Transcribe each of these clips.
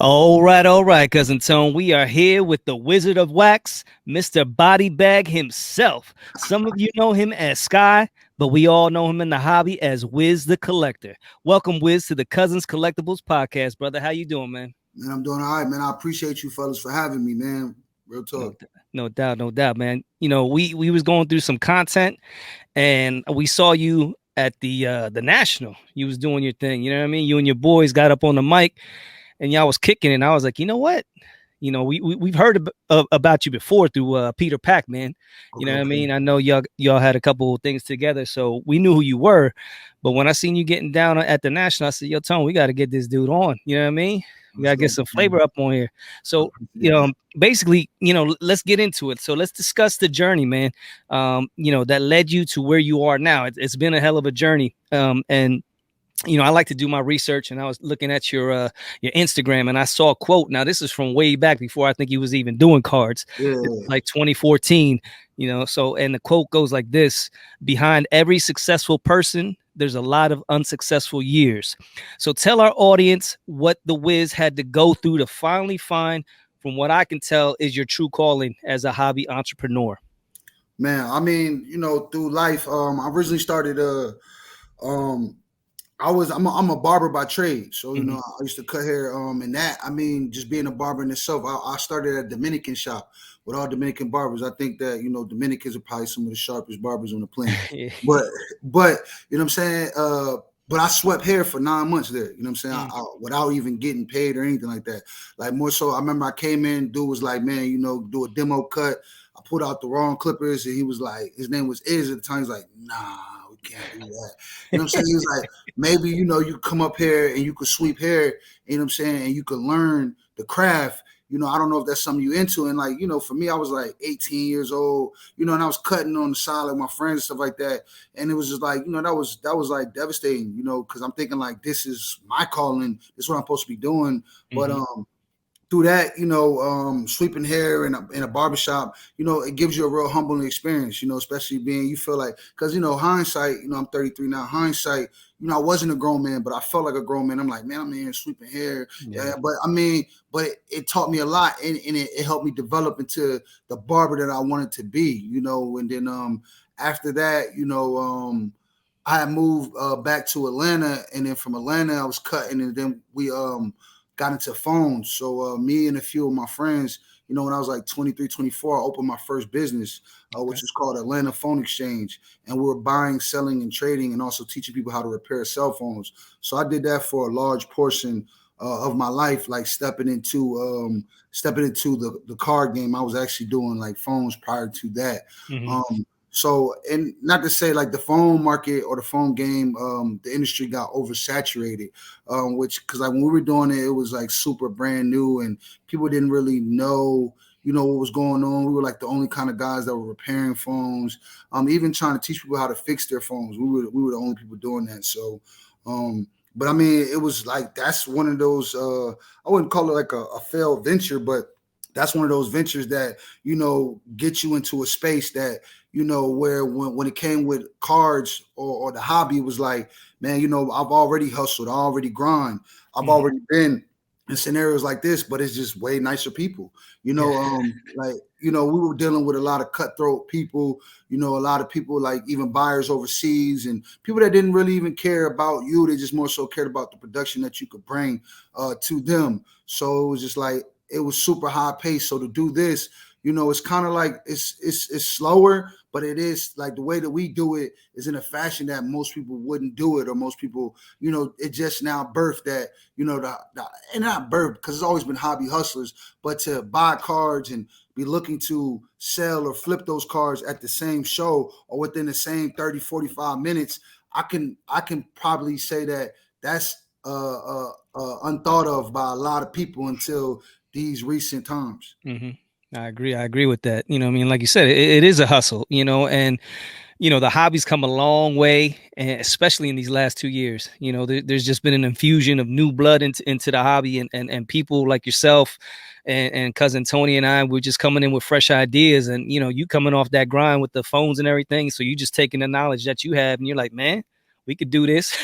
All right, Cousin Tone. We are here with the Wizard of Wax, Mr. Body Bag himself. Some of you know him as Sky, but we all know him in the hobby as Whiz Tha Collector. Welcome, Whiz, to the Cousins Collectibles podcast, brother. How you doing, man? Man, I'm doing all right, man. I appreciate you fellas for having me, man. Real talk. No doubt, man. You know, we was going through some content, and we saw you at the National. You was doing your thing. You know what I mean? You and your boys got up on the mic, and y'all was kicking it. And I was like, you know what? You know, we've heard about you before through Peter Pack, man. You know what I mean? I know y'all had a couple of things together, so we knew who you were. But when I seen you getting down at the National, I said, yo, Tone, we got to get this dude on. You know what I mean? We got to get some flavor up on here. So, basically, let's get into it. So let's discuss the journey, man, that led you to where you are now. It's been a hell of a journey. And I like to do my research, and I was looking at your Instagram, and I saw a quote. Now, this is from way back before I think he was even doing cards, like 2014, So, and the quote goes like this: behind every successful person, there's a lot of unsuccessful years. So tell our audience what the Wiz had to go through to finally find, from what I can tell, is your true calling as a hobby entrepreneur. Man, I mean, through life, I originally started I'm a barber by trade, so I used to cut hair. And that, I mean, just being a barber in itself, I started at a Dominican shop with all Dominican barbers. I think that Dominicans are probably some of the sharpest barbers on the planet. But you know what I'm saying. But I swept hair for 9 months there. You know what I'm saying? I, without even getting paid or anything like that. Like more so, I remember I came in, dude was like, man, do a demo cut. I pulled out the wrong clippers, and he was like, his name was Iz at the time. He's like, nah. Can't do that. You know what I'm saying? He was like, maybe, you come up here and you could sweep hair, you know what I'm saying? And you could learn the craft. I don't know if that's something you into. And like, for me, I was like 18 years old, and I was cutting on the side like my friends and stuff like that. And it was just like, that was like devastating, because I'm thinking like, this is my calling. This is what I'm supposed to be doing. But, through that, sweeping hair in a barbershop, it gives you a real humbling experience, especially you feel like, because, hindsight, I'm 33 now, hindsight, I wasn't a grown man, but I felt like a grown man. I'm like, man, I'm in here sweeping hair. Yeah. But it taught me a lot, and it helped me develop into the barber that I wanted to be, and then after that, I had moved back to Atlanta, and then from Atlanta, I was cutting, and then we got into phones. So me and a few of my friends, when I was like 23, 24, I opened my first business, which is called Atlanta Phone Exchange. And we were buying, selling, and trading, and also teaching people how to repair cell phones. So I did that for a large portion of my life, like stepping into the card game. I was actually doing like phones prior to that. So, and not to say like the phone market or the phone game, the industry got oversaturated, because like when we were doing it, it was like super brand new, and people didn't really know, what was going on. We were like the only kind of guys that were repairing phones, even trying to teach people how to fix their phones. We were the only people doing that. So, but I mean, it was like, that's one of those, I wouldn't call it like a failed venture, but that's one of those ventures that, get you into a space that, where when it came with cards or the hobby, it was like, man, I've already hustled, I already grind, I've already been in scenarios like this, but it's just way nicer people, like, we were dealing with a lot of cutthroat people, a lot of people like even buyers overseas and people that didn't really even care about you. They just more so cared about the production that you could bring to them. So it was just like, it was super high pace. So to do this, it's kind of like it's slower, but it is like the way that we do it is in a fashion that most people wouldn't do it, or most people, it just now birthed that, and not birthed because it's always been hobby hustlers, but to buy cards and be looking to sell or flip those cards at the same show or within the same 30, 45 minutes, I can probably say that that's unthought of by a lot of people until these recent times. I agree with that. I mean, like you said, it is a hustle, and the hobby's come a long way, and especially in these last 2 years. There's just been an infusion of new blood into the hobby, and people like yourself and cousin Tony and I, we're just coming in with fresh ideas. And you coming off that grind with the phones and everything, so you just taking the knowledge that you have, and you're like, man, we could do this.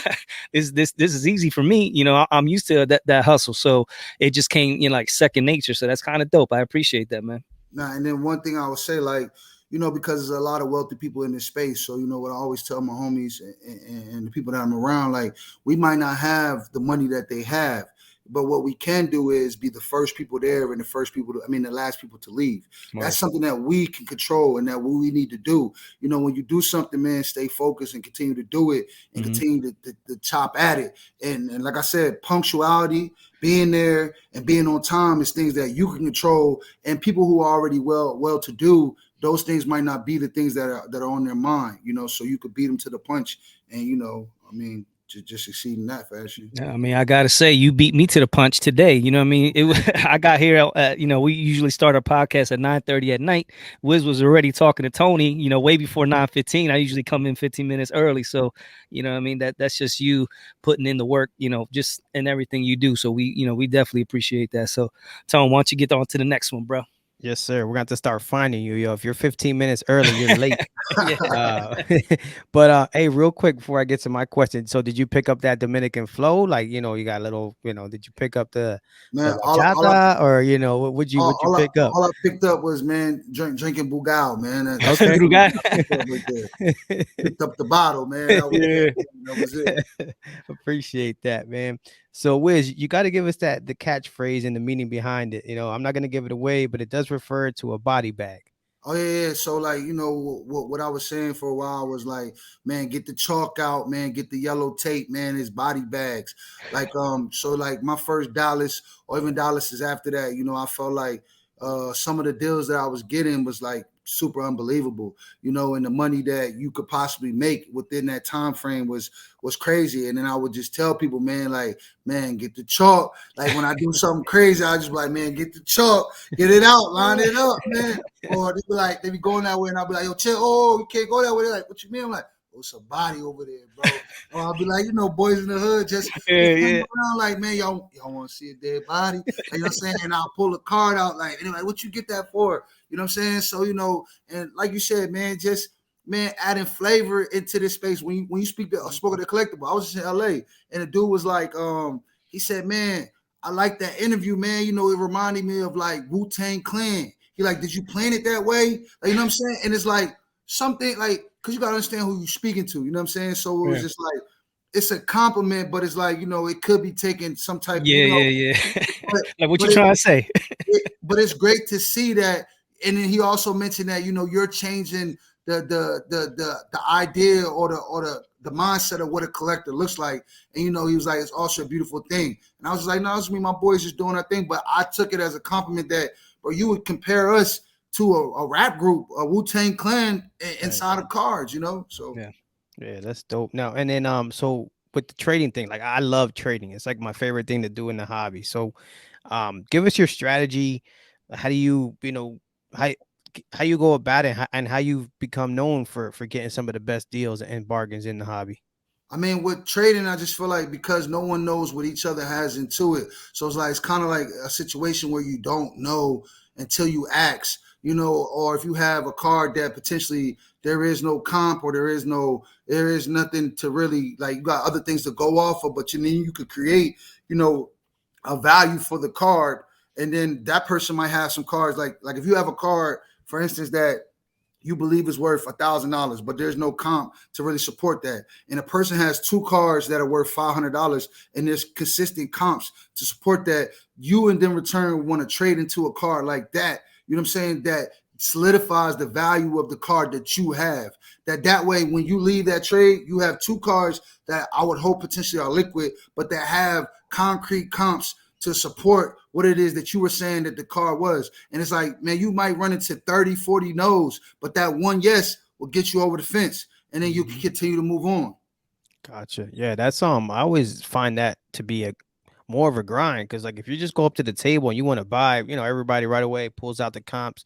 This is easy for me. I'm used to that hustle, so it just came like second nature. So that's kind of dope. I appreciate that, man. Nah, and then one thing I would say, like, because there's a lot of wealthy people in this space. So, what I always tell my homies and the people that I'm around, like, we might not have the money that they have, but what we can do is be the first people there and the last people to leave. Right. That's something that we can control and that we need to do. When you do something, man, stay focused and continue to do it and continue to chop at it. And like I said, punctuality, being there and being on time is things that you can control. And people who are already well to do, those things might not be the things that are on their mind, so you could beat them to the punch and just succeed in that fashion. I mean, I gotta say, you beat me to the punch today. You know what I mean? I got here. We usually start our podcast at 9:30 at night. Wiz was already talking to Tony. Way before 9:15. I usually come in 15 minutes early. So, what I mean, that's just you putting in the work. Just in everything you do. So we definitely appreciate that. So, Tony, why don't you get on to the next one, bro? Yes, sir. We're going to have to start finding you, yo. If you're 15 minutes early, you're late. But hey, real quick before I get to my question. So did you pick up that Dominican flow? Like, you got a little, did you pick up the bachata or, what you pick up? All I picked up was, man, drinking Bugal, man. Okay. Picked up the bottle, man. That was it. Appreciate that, man. So Wiz, you got to give us the catchphrase and the meaning behind it. I'm not going to give it away, but it does refer to a body bag. Oh yeah. So like, what I was saying for a while was like, man, get the chalk out, man, get the yellow tape, man, it's body bags. Like, so like my first Dallas or even Dallas after that, I felt like some of the deals that I was getting was like super unbelievable, and the money that you could possibly make within that time frame was crazy. And then I would just tell people, man, like, man, get the chalk. Like when I do something crazy, I just be like, man, get the chalk, get it out, line it up, man. Or they be going that way, and I'll be like, yo, chill, oh, you can't go that way. They're like, what you mean? I'm like, oh, it's a body over there, bro. Or I'll be like, boys in the hood just around like, man, y'all want to see a dead body? You know what I'm saying? And I'll pull a card out like, anyway, what you get that for? You know what I'm saying? So, and like you said, man, just, man, adding flavor into this space. When you spoke of the collectible, I was just in LA, and the dude was like, he said, man, I like that interview, man. It reminded me of like Wu-Tang Clan. He like, did you plan it that way? Like, you know what I'm saying? And it's like something like, because you got to understand who you're speaking to. You know what I'm saying? So it was just like, it's a compliment, but it's like, it could be taken some type of, But, like what you trying to say? But it's great to see that. And then he also mentioned that, you're changing the idea or the mindset of what a collector looks like. And, he was like, it's also a beautiful thing. And I was like, no, it's me, my boys just doing their thing. But I took it as a compliment that, bro, you would compare us to a rap group, a Wu-Tang Clan inside of cards, So yeah, that's dope. Now, and then so with the trading thing, like I love trading. It's like my favorite thing to do in the hobby. So give us your strategy. How do you, how you go about it and how you've become known for getting some of the best deals and bargains in the hobby? I mean, with trading, I just feel like because no one knows what each other has into it. So it's kind of like a situation where you don't know until you ask, or if you have a card that potentially there is no comp or there is nothing to really, like, you got other things to go off of, but then you could create, a value for the card. And then that person might have some cards like if you have a card, for instance, that you believe is worth $1,000, but there's no comp to really support that. And a person has two cards that are worth $500 and there's consistent comps to support that. You in return want to trade into a card like that. You know what I'm saying? That solidifies the value of the card that you have. That way, when you leave that trade, you have two cards that I would hope potentially are liquid, but that have concrete comps to support what it is that you were saying that the card was. And it's like, man, you might run into 30, 40 no's, but that one yes will get you over the fence. And then you can continue to move on. Gotcha. Yeah, that's I always find that to be more of a grind, because like if you just go up to the table and you want to buy, everybody right away pulls out the comps.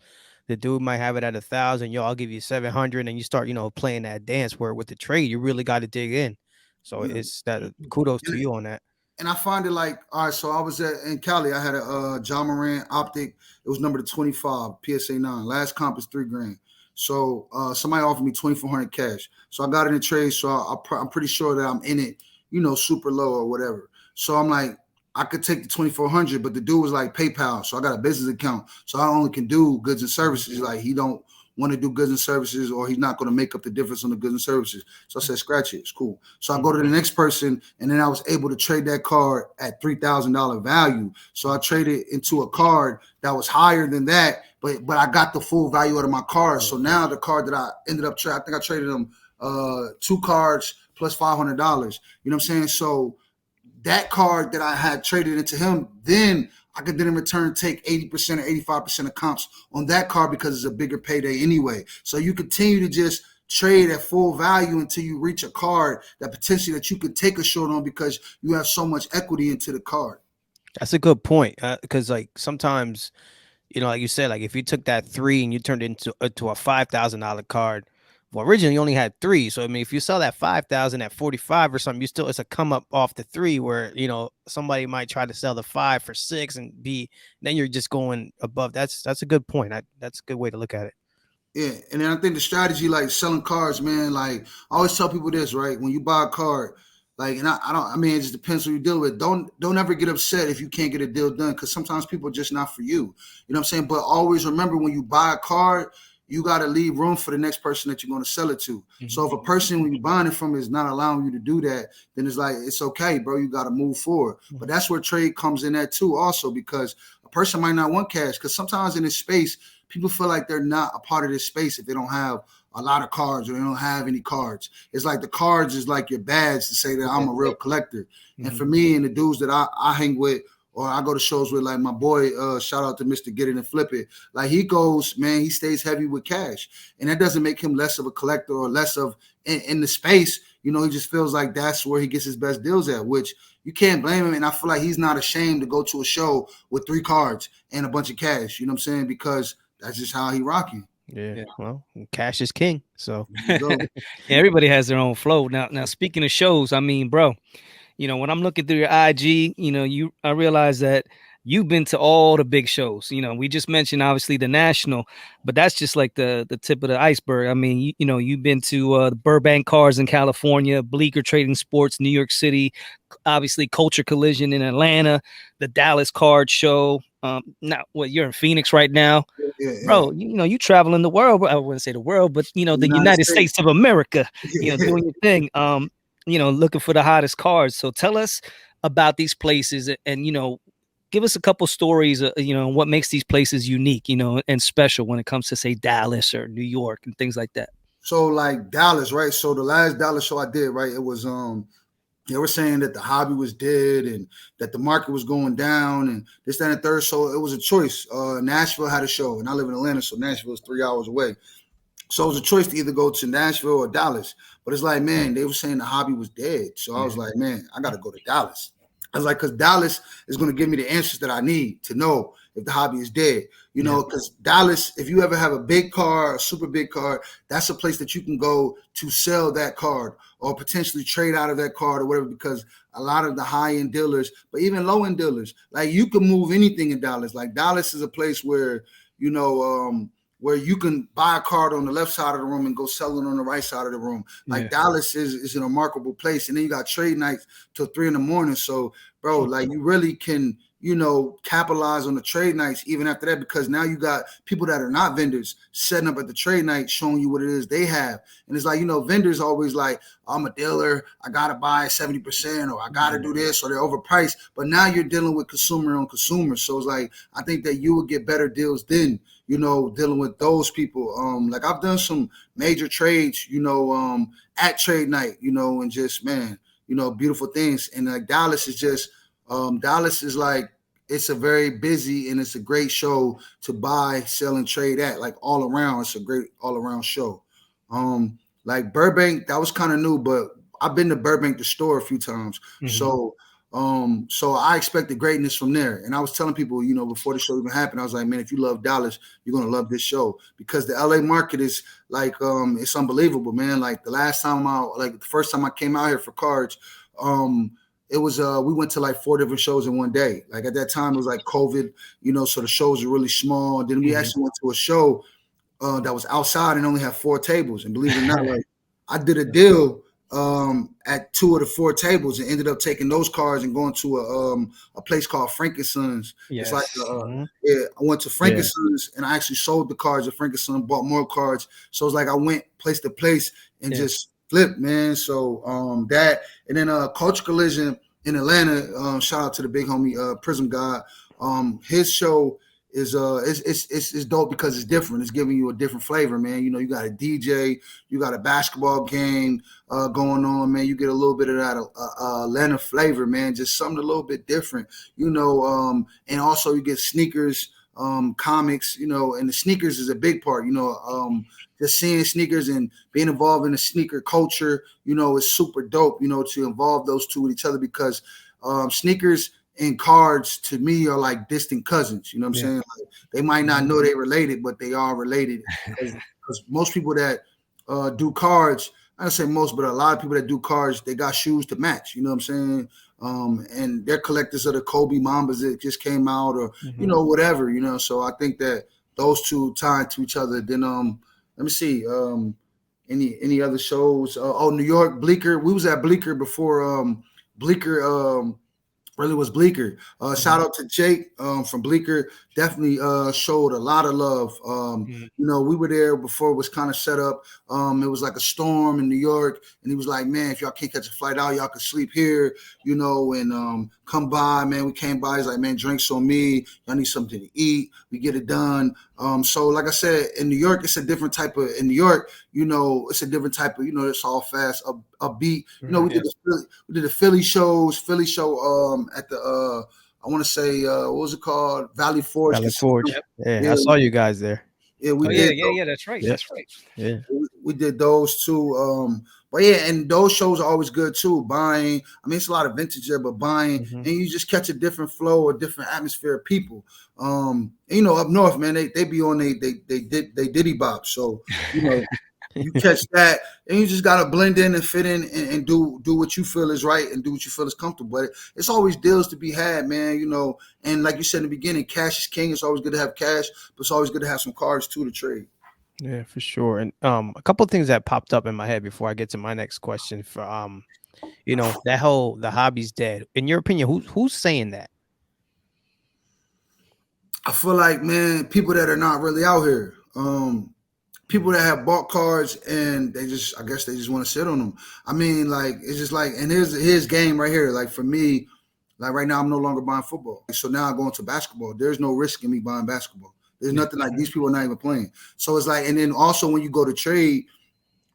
the dude might have it at 1,000. Yo, I'll give you 700, and you start, playing that dance. Where with the trade, you really got to dig in. So Yeah. it's that kudos to And, you on that. and I find it like, all right, so I was in Cali. I had a John Moran optic. It was number 25, PSA 9. Last comp is $3,000. So somebody offered me 2,400 cash. So I got in a trade. So I'm pretty sure that I'm in it, super low or whatever. So I'm like, I could take the 2,400, but the dude was like PayPal. So I got a business account. So I only can do goods and services. Like he don't want to do goods and services, or he's not going to make up the difference on the goods and services. So I said, scratch it. It's cool. So I go to the next person, and then I was able to trade that card at $3,000 value. So I traded into a card that was higher than that, but I got the full value out of my card. So now the card that I ended up trading, I think I traded them 2 cards plus $500. You know what I'm saying? So that card that I had traded into him, then I could then in return take 80% or 85% of comps on that card because it's a bigger payday anyway. So you continue to just trade at full value until you reach a card that potentially that you could take a short on because you have so much equity into the card. That's a good point, because like sometimes, like you said, like if you took that 3 and you turned it into a $5,000 card. Well, originally you only had 3, so I mean, if you sell that 5,000 at 45 or something, it's a come up off the 3 where somebody might try to sell the 5 for 6 and then you're just going above. That's a good point. That's a good way to look at it. Yeah, and then I think the strategy, like selling cards, man, like I always tell people this, right? When you buy a card, like, and I don't, I mean, it just depends who you deal with. Don't ever get upset if you can't get a deal done, because sometimes people are just not for you. You know what I'm saying? But always remember, when you buy a card, you got to leave room for the next person that you're going to sell it to. Mm-hmm. So if a person, when you're buying it from, is not allowing you to do that, then it's like, it's okay, bro. You got to move forward. Mm-hmm. But that's where trade comes in at too, also, because a person might not want cash, because sometimes in this space, people feel like they're not a part of this space if they don't have a lot of cards or they don't have any cards. It's like the cards is like your badge to say that I'm a real collector. Mm-hmm. And for me and the dudes that I hang with, or I go to shows with, like my boy, shout out to Mr. Get It and Flip It. Like he goes, man, he stays heavy with cash. And that doesn't make him less of a collector or less of in the space. He just feels like that's where he gets his best deals at, which you can't blame him. And I feel like he's not ashamed to go to a show with 3 cards and a bunch of cash. You know what I'm saying? Because that's just how he rocking. Yeah. Well, cash is king. So yeah, everybody has their own flow. Now, speaking of shows, I mean, bro, when I'm looking through your IG, I realize that you've been to all the big shows. We just mentioned obviously the National, but that's just like the tip of the iceberg. I mean, you've been to the Burbank Cars in California, Bleecker Trading Sports, New York City, obviously Culture Collision in Atlanta, the Dallas Card Show. Now, you're in Phoenix right now, bro. You traveling the world. I wouldn't say the world, but the United States of America. Doing your thing. Looking for the hottest cars. So tell us about these places, and give us a couple stories. What makes these places unique, and special when it comes to, say, Dallas or New York and things like that. So like Dallas, right? So the last Dallas show I did, right? It was they were saying that the hobby was dead and that the market was going down and this, that, and the third. So it was a choice. Nashville had a show, and I live in Atlanta, so Nashville is 3 hours away. So it was a choice to either go to Nashville or Dallas. But it's like, man, they were saying the hobby was dead. So I was like, man, I got to go to Dallas. I was like, because Dallas is going to give me the answers that I need to know if the hobby is dead. Because Dallas, if you ever have a big car, a super big car, that's a place that you can go to sell that card or potentially trade out of that card or whatever, because a lot of the high-end dealers, but even low-end dealers, like you can move anything in Dallas. Like Dallas is a place where, where you can buy a card on the left side of the room and go sell it on the right side of the room. Like Dallas is a remarkable place. And then you got trade nights till 3 a.m. So, bro, like you really can, capitalize on the trade nights even after that, because now you got people that are not vendors setting up at the trade night showing you what it is they have. And it's like, vendors always like, I'm a dealer, I got to buy 70% or I got to do this, or they're overpriced. But now you're dealing with consumer on consumer. So it's like, I think that you would get better deals then, dealing with those people. Like I've done some major trades, at trade night, and just, man, beautiful things. And like Dallas is just, Dallas is like, it's a very busy and it's a great show to buy, sell, and trade at, like all around. It's a great all around show. Like Burbank, that was kind of new, but I've been to Burbank, the store, a few times. Mm-hmm. So So I expected greatness from there. And I was telling people, before the show even happened, I was like, man, if you love Dallas, you're gonna love this show because the LA market is like it's unbelievable, man. Like the first time I came out here for cards, it was we went to like 4 different shows in one day. Like at that time it was like COVID, so the shows were really small. Then we actually went to a show that was outside and only had 4 tables. And believe it or not, like I did a deal at 2 of the 4 tables and ended up taking those cards and going to a place called Frankenson's. It's like Yes. I went to Frankenson's and I actually sold the cards at Frankenson, bought more cards. So it's like I went place to place and just flipped, man. So that and then Culture Collision in Atlanta. Shout out to the big homie Prism God. His show is it's dope because it's different. It's giving you a different flavor, man. You got a DJ, you got a basketball game going on, man. You get a little bit of that Atlanta flavor, man. Just something a little bit different, and also you get sneakers, comics, and the sneakers is a big part, just seeing sneakers and being involved in the sneaker culture, is super dope, to involve those two with each other because sneakers and cards to me are like distant cousins. You know what I'm saying? Like, they might not know they're related, but they are related because most people that do cards, I don't say most, but a lot of people that do cards, they got shoes to match. You know what I'm saying? And they're collectors of the Kobe Mambas that just came out or, whatever, So I think that those two tie to each other. Then let me see. Any other shows? New York, Bleecker. We was at Bleecker before Bleecker really was Bleecker. Shout out to Jake from Bleecker. Definitely showed a lot of love. We were there before it was kind of set up. It was like a storm in New York, and he was like, man, if y'all can't catch a flight out, y'all can sleep here, and come by, man. We came by. He's like, man, drinks on me. Y'all need something to eat. We get it done. So like I said, in New York, it's a different type of, it's a different type of, it's all fast, upbeat. We did the Philly shows, Philly show at the, I want to say, what was it called? Valley Forge. Valley Forge. Yeah, I saw you guys there. Yeah, we did. did. Yeah, that's right. Yeah. That's right. Yeah. We did those too. But yeah, and those shows are always good too. Buying, it's a lot of vintage there, but buying, and you just catch a different flow, a different atmosphere of people. Up north, man, they be on they diddy bop. So you catch that, and you just gotta blend in and fit in and do what you feel is right and do what you feel is comfortable. But it's always deals to be had, man. And like you said in the beginning, cash is king. It's always good to have cash, but it's always good to have some cards too to trade. Yeah, for sure. And a couple of things that popped up in my head before I get to my next question for that whole the hobby's dead. In your opinion, who's saying that? I feel like, man, people that are not really out here. People that have bought cards and I guess they just want to sit on them. It's just like, and here's his game right here. Like for me, like right now, I'm no longer buying football. So now I'm going to basketball. There's no risk in me buying basketball. There's nothing like these people are not even playing. So it's like, and then also when you go into trade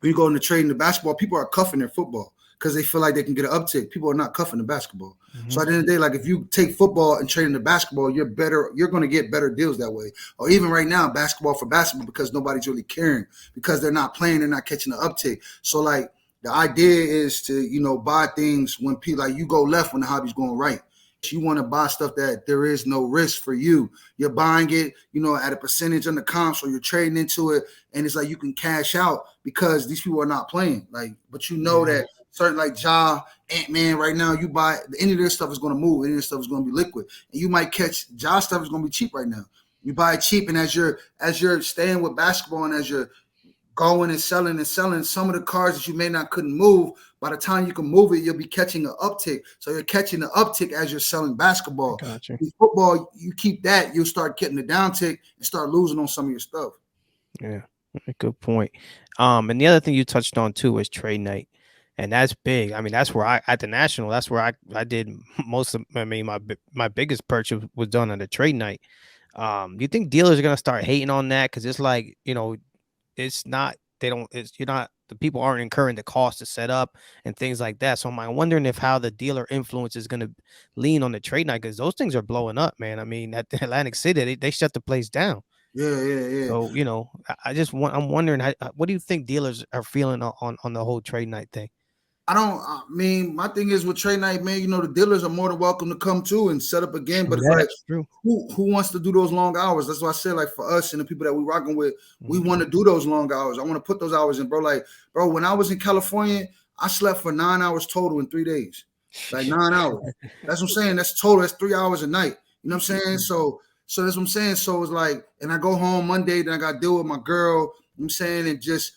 in the basketball, people are cuffing their football because they feel like they can get an uptick. People are not cuffing the basketball. So at the end of the day, like if you take football and trade into basketball, you're going to get better deals that way. Or even right now, basketball for basketball, because nobody's really caring, because they're not playing, they're not catching the uptick. So like the idea is to, buy things when people, like you go left when the hobby's going right. You want to buy stuff that there is no risk for you. You're buying it, at a percentage on the comps, or you're trading into it, and it's like you can cash out because these people are not playing. Like, but that certain like Ja, Ant-Man, right now, you buy any of their stuff is going to move, any of their stuff is going to be liquid, and you might catch Ja stuff is going to be cheap right now. You buy it cheap, and as you're staying with basketball and as you're going and selling some of the cards that you may not couldn't move, by the time you can move it, you'll be catching an uptick. So you're catching the uptick as you're selling basketball. Gotcha. In football, you keep that, you'll start getting the downtick and start losing on some of your stuff. Yeah, good point. And the other thing you touched on too is trade night, and that's big. That's where at the National, that's where I did most of. My biggest purchase was done on the trade night. Do you think dealers are gonna start hating on that because it's like it's not the people aren't incurring the cost to set up and things like that. So I'm wondering if how the dealer influence is going to lean on the trade night, because those things are blowing up, man. At the Atlantic City, they shut the place down. Yeah. So I'm wondering what do you think dealers are feeling on the whole trade night thing? I mean, my thing is with trade night, man. You know, the dealers are more than welcome to come too and set up a game. But True it's that. like, True. who wants to do those long hours? That's why I said, like, for us and the people that we rocking with, we Mhm. want to do those long hours. I want to put those hours in, bro. Like, bro, when I was in California, I slept for 9 hours total in 3 days, like 9 hours. That's what I'm saying. That's total. That's 3 hours a night. You know what I'm saying? So that's what I'm saying. So it's like, and I go home Monday, then I got to deal with my girl. You know what I'm saying, and just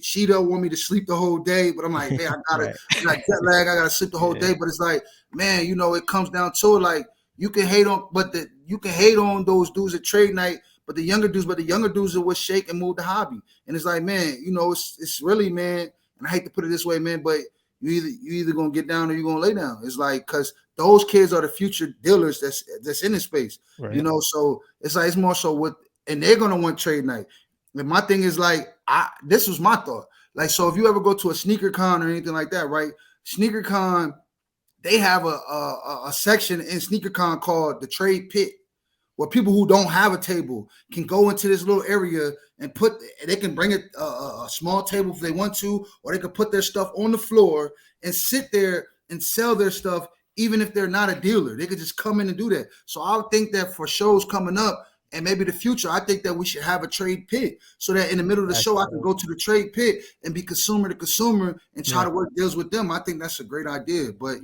she don't want me to sleep the whole day, but I'm like, man, Right. I got jet lag, I gotta sleep the whole Yeah. day. But it's like, man, it comes down to it. Like you can hate on, you can hate on those dudes at trade night, but the younger dudes are what shake and move the hobby. And it's like, man, it's really, man. And I hate to put it this way, man, but you either gonna get down or you gonna lay down. It's like because those kids are the future dealers that's in this space. Right. So it's like it's more so with, and they're gonna want trade night. And my thing is like, this was my thought. Like, so if you ever go to a sneaker con or anything like that, right? Sneaker con, they have a section in sneaker con called the trade pit, where people who don't have a table can go into this little area and they can bring a small table if they want to, or they can put their stuff on the floor and sit there and sell their stuff, even if they're not a dealer. They could just come in and do that. So I would think that for shows coming up and maybe the future, I think that we should have a trade pit so that in the middle of the That's show, I can dope. go to the trade pit and be consumer to consumer and try Yeah. to work deals with them. I think that's a great idea. But,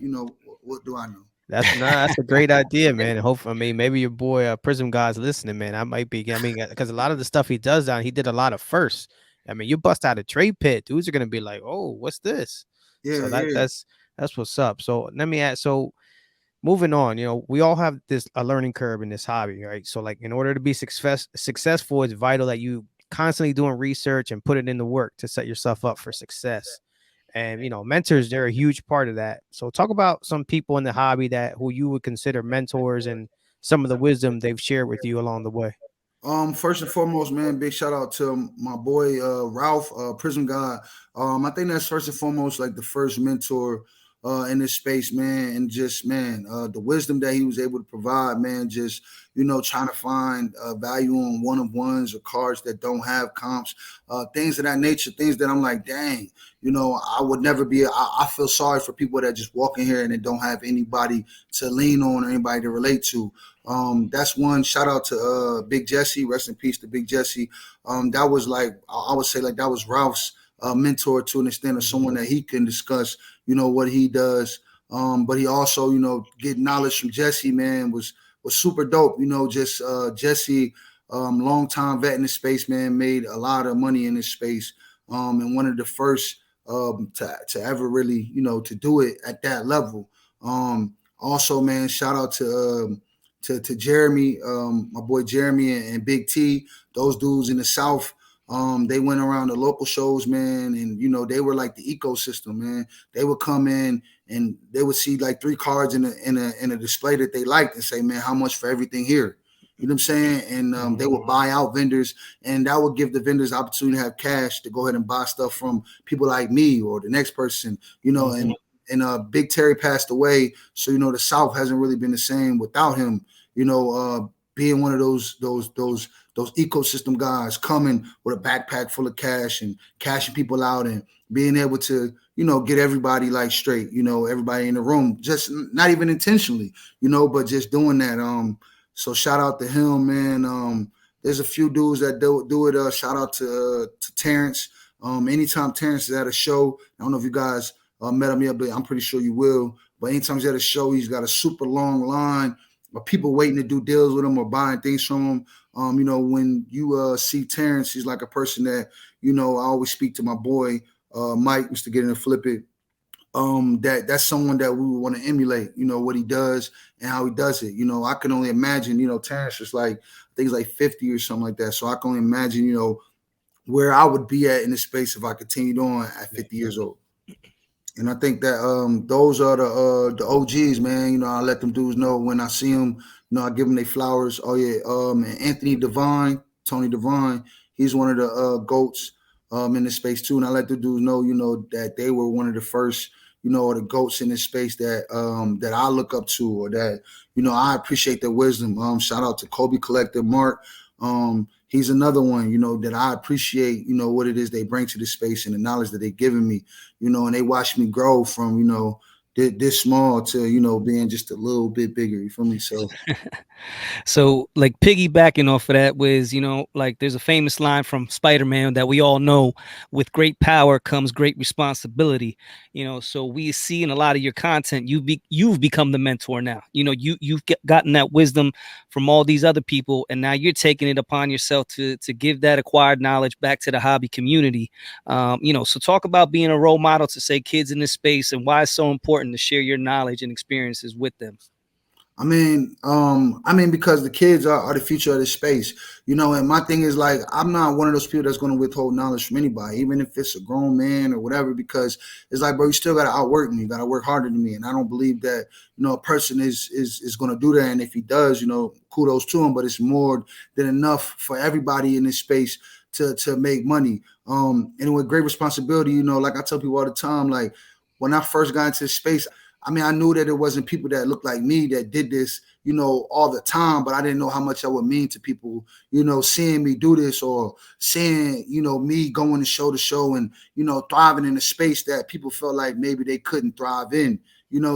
what do I know? That's a great idea, man. Hopefully, I mean, maybe your boy Prism God's listening, man. I might be. I mean, because a lot of the stuff he does down, he did a lot of first. I mean, you bust out a trade pit, dudes are gonna be like, "Oh, what's this?" So Yeah, yeah. that's what's up. So let me ask. So moving on, we all have this a learning curve in this hobby, right? So like, in order to be successful, it's vital that you constantly doing research and put it in the work to set yourself up for success. And mentors, they're a huge part of that. So talk about some people in the hobby that who you would consider mentors and some of the wisdom they've shared with you along the way. First and foremost, man, big shout out to my boy Ralph, Prism God. I think that's first and foremost like the first mentor in this space, man, and just man, the wisdom that he was able to provide, man, just trying to find value on one of ones or cards that don't have comps, things of that nature, things that I'm like, dang, I would never be. I feel sorry for people that just walk in here and they don't have anybody to lean on or anybody to relate to. That's one. Shout out to Big Jesse. Rest in peace to Big Jesse. That was like I would say like that was Ralph's mentor to an extent of someone that he can discuss, what he does. But he also, get knowledge from Jesse, man, was super dope. Just Jesse, long time vet in the space, man, made a lot of money in this space. And one of the first to ever really, to do it at that level. Also, man, shout out to Jeremy, my boy Jeremy and Big T, those dudes in the South. They went around the local shows, man, and they were like the ecosystem, man. They would come in and they would see like three cards in a display that they liked and say, man, how much for everything here? You know what I'm saying? And they Mhm. would buy out vendors, and that would give the vendors the opportunity to have cash to go ahead and buy stuff from people like me or the next person, Mhm. and Big Terry passed away, so the South hasn't really been the same without him. Being one of those ecosystem guys coming with a backpack full of cash and cashing people out and being able to get everybody like straight, everybody in the room, just not even intentionally, but just doing that. So shout out to him, man. There's a few dudes that do it. Shout out to Terrence. Anytime Terrence is at a show, I don't know if you guys met him yet, but I'm pretty sure you will. But anytime he's at a show, he's got a super long line of people waiting to do deals with him or buying things from him. When you see Terrence, he's like a person that, I always speak to my boy, Mike, Mr. Get In and Flip It. That's someone that we would want to emulate, what he does and how he does it. I can only imagine, Terrence is like, I think he's like 50 or something like that. So I can only imagine, where I would be at in this space if I continued on at 50 years old. And I think that those are the OGs, man. I let them dudes know when I see them. I give them their flowers. Oh yeah, and Anthony Devine, Tony Devine, he's one of the goats in this space too. And I let the dudes know, that they were one of the first, or the goats in this space that I look up to, or that I appreciate their wisdom. Shout out to Kobe Collector, Mark. He's another one, that I appreciate, what it is they bring to the space and the knowledge that they're giving me, and they watch me grow from, this small to, being just a little bit bigger. You feel me? So So, like piggybacking off of that, was like there's a famous line from Spider-Man that we all know: "With great power comes great responsibility." So we see in a lot of your content, you've become the mentor now. Gotten that wisdom from all these other people, and now you're taking it upon yourself to give that acquired knowledge back to the hobby community. So talk about being a role model to say kids in this space and why it's so important to share your knowledge and experiences with them. Because the kids are the future of this space, and my thing is like, I'm not one of those people that's going to withhold knowledge from anybody, even if it's a grown man or whatever, because it's like, bro, you still got to outwork me. You got to work harder than me. And I don't believe that, a person is going to do that. And if he does, kudos to him, but it's more than enough for everybody in this space to make money. And with great responsibility, like I tell people all the time, like when I first got into this space, I knew that it wasn't people that looked like me that did this, all the time, but I didn't know how much that would mean to people, seeing me do this or seeing, me going to show and, thriving in a space that people felt like maybe they couldn't thrive in,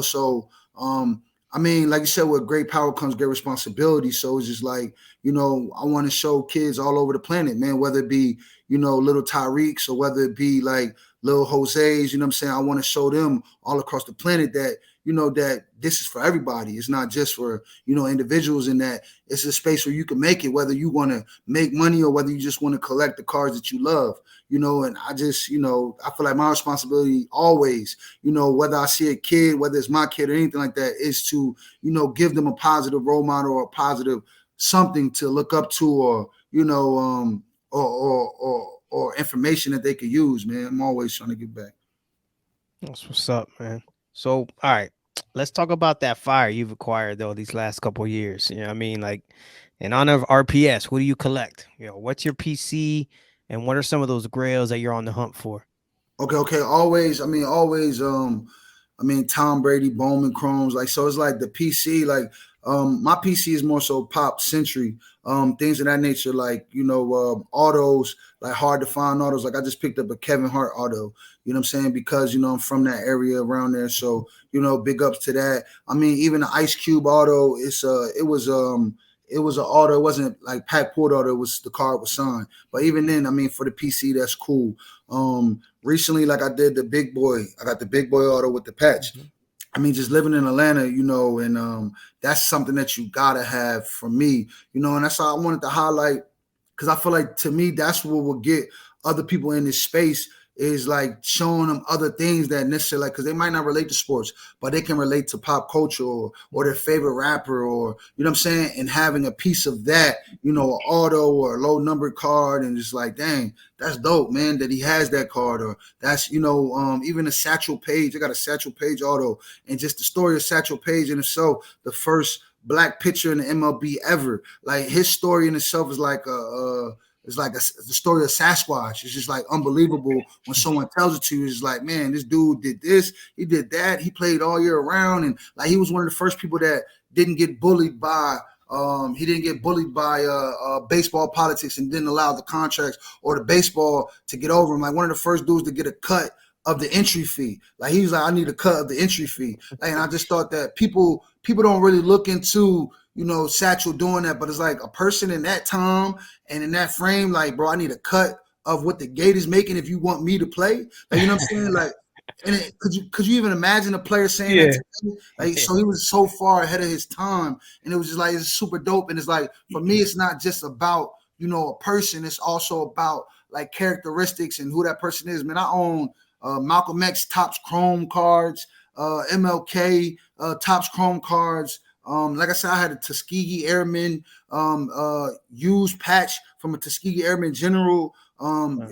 so, like you said, with great power comes great responsibility. So it's just like, I want to show kids all over the planet, man, whether it be, little Tyreeks or whether it be like little Jose's, you know what I'm saying? I want to show them all across the planet that, that this is for everybody. It's not just for, individuals, and that it's a space where you can make it, whether you want to make money or whether you just want to collect the cards that you love, and I just, I feel like my responsibility always, whether I see a kid, whether it's my kid or anything like that, is to, give them a positive role model or a positive something to look up to, or, or information that they could use, man. I'm always trying to get back. That's what's up, man. So, all right, let's talk about that fire you've acquired though these last couple of years. You know what I mean? Like, in honor of RPS, what do you collect? What's your PC, and what are some of those grails that you're on the hunt for? Okay. Always. Tom Brady, Bowman Chromes. Like, so it's like the PC, like, my PC is more so pop century, things of that nature, like, autos, like hard to find autos. Like, I just picked up a Kevin Hart auto, you know what I'm saying? Because, I'm from that area around there. So, big ups to that. Even the Ice Cube auto, it was an auto. It wasn't like Pat Port auto. It was, the card was signed. But even then, for the PC, that's cool. Recently, like I did the big boy, I got the big boy auto with the patch. Just living in Atlanta, and that's something that you gotta have for me, and that's how I wanted to highlight, because I feel like, to me, that's what will get other people in this space, is like showing them other things that necessarily, like, because they might not relate to sports, but they can relate to pop culture, or their favorite rapper, or, you know what I'm saying, and having a piece of that, an auto or a low number card, and just like, dang, that's dope, man, that he has that card. Or that's, even a Satchel Paige. I got a Satchel Paige auto, and just the story of Satchel Paige in itself, the first black pitcher in the MLB ever. Like, his story in itself is like the story of Sasquatch. It's just like unbelievable when someone tells it to you. It's like, man, this dude did this, he did that, he played all year round, and like, he was one of the first people that didn't get bullied by baseball politics, and didn't allow the contracts or the baseball to get over him. Like, one of the first dudes to get a cut of the entry fee. Like, he was like, I need a cut of the entry fee. Like, and I just thought that people don't really look into, Satchel doing that, but it's like a person in that time and in that frame, like, bro, I need a cut of what the gate is making if you want me to play. Like, you know what I'm saying? Like, and could you even imagine a player saying that to me? Like, so he was so far ahead of his time, and it was just like, it's super dope. And it's like, for me, it's not just about, a person. It's also about like characteristics and who that person is. Man, I own Malcolm X Topps Chrome cards, MLK Topps Chrome cards. Like I said, I had a Tuskegee Airman used patch from a Tuskegee Airman General,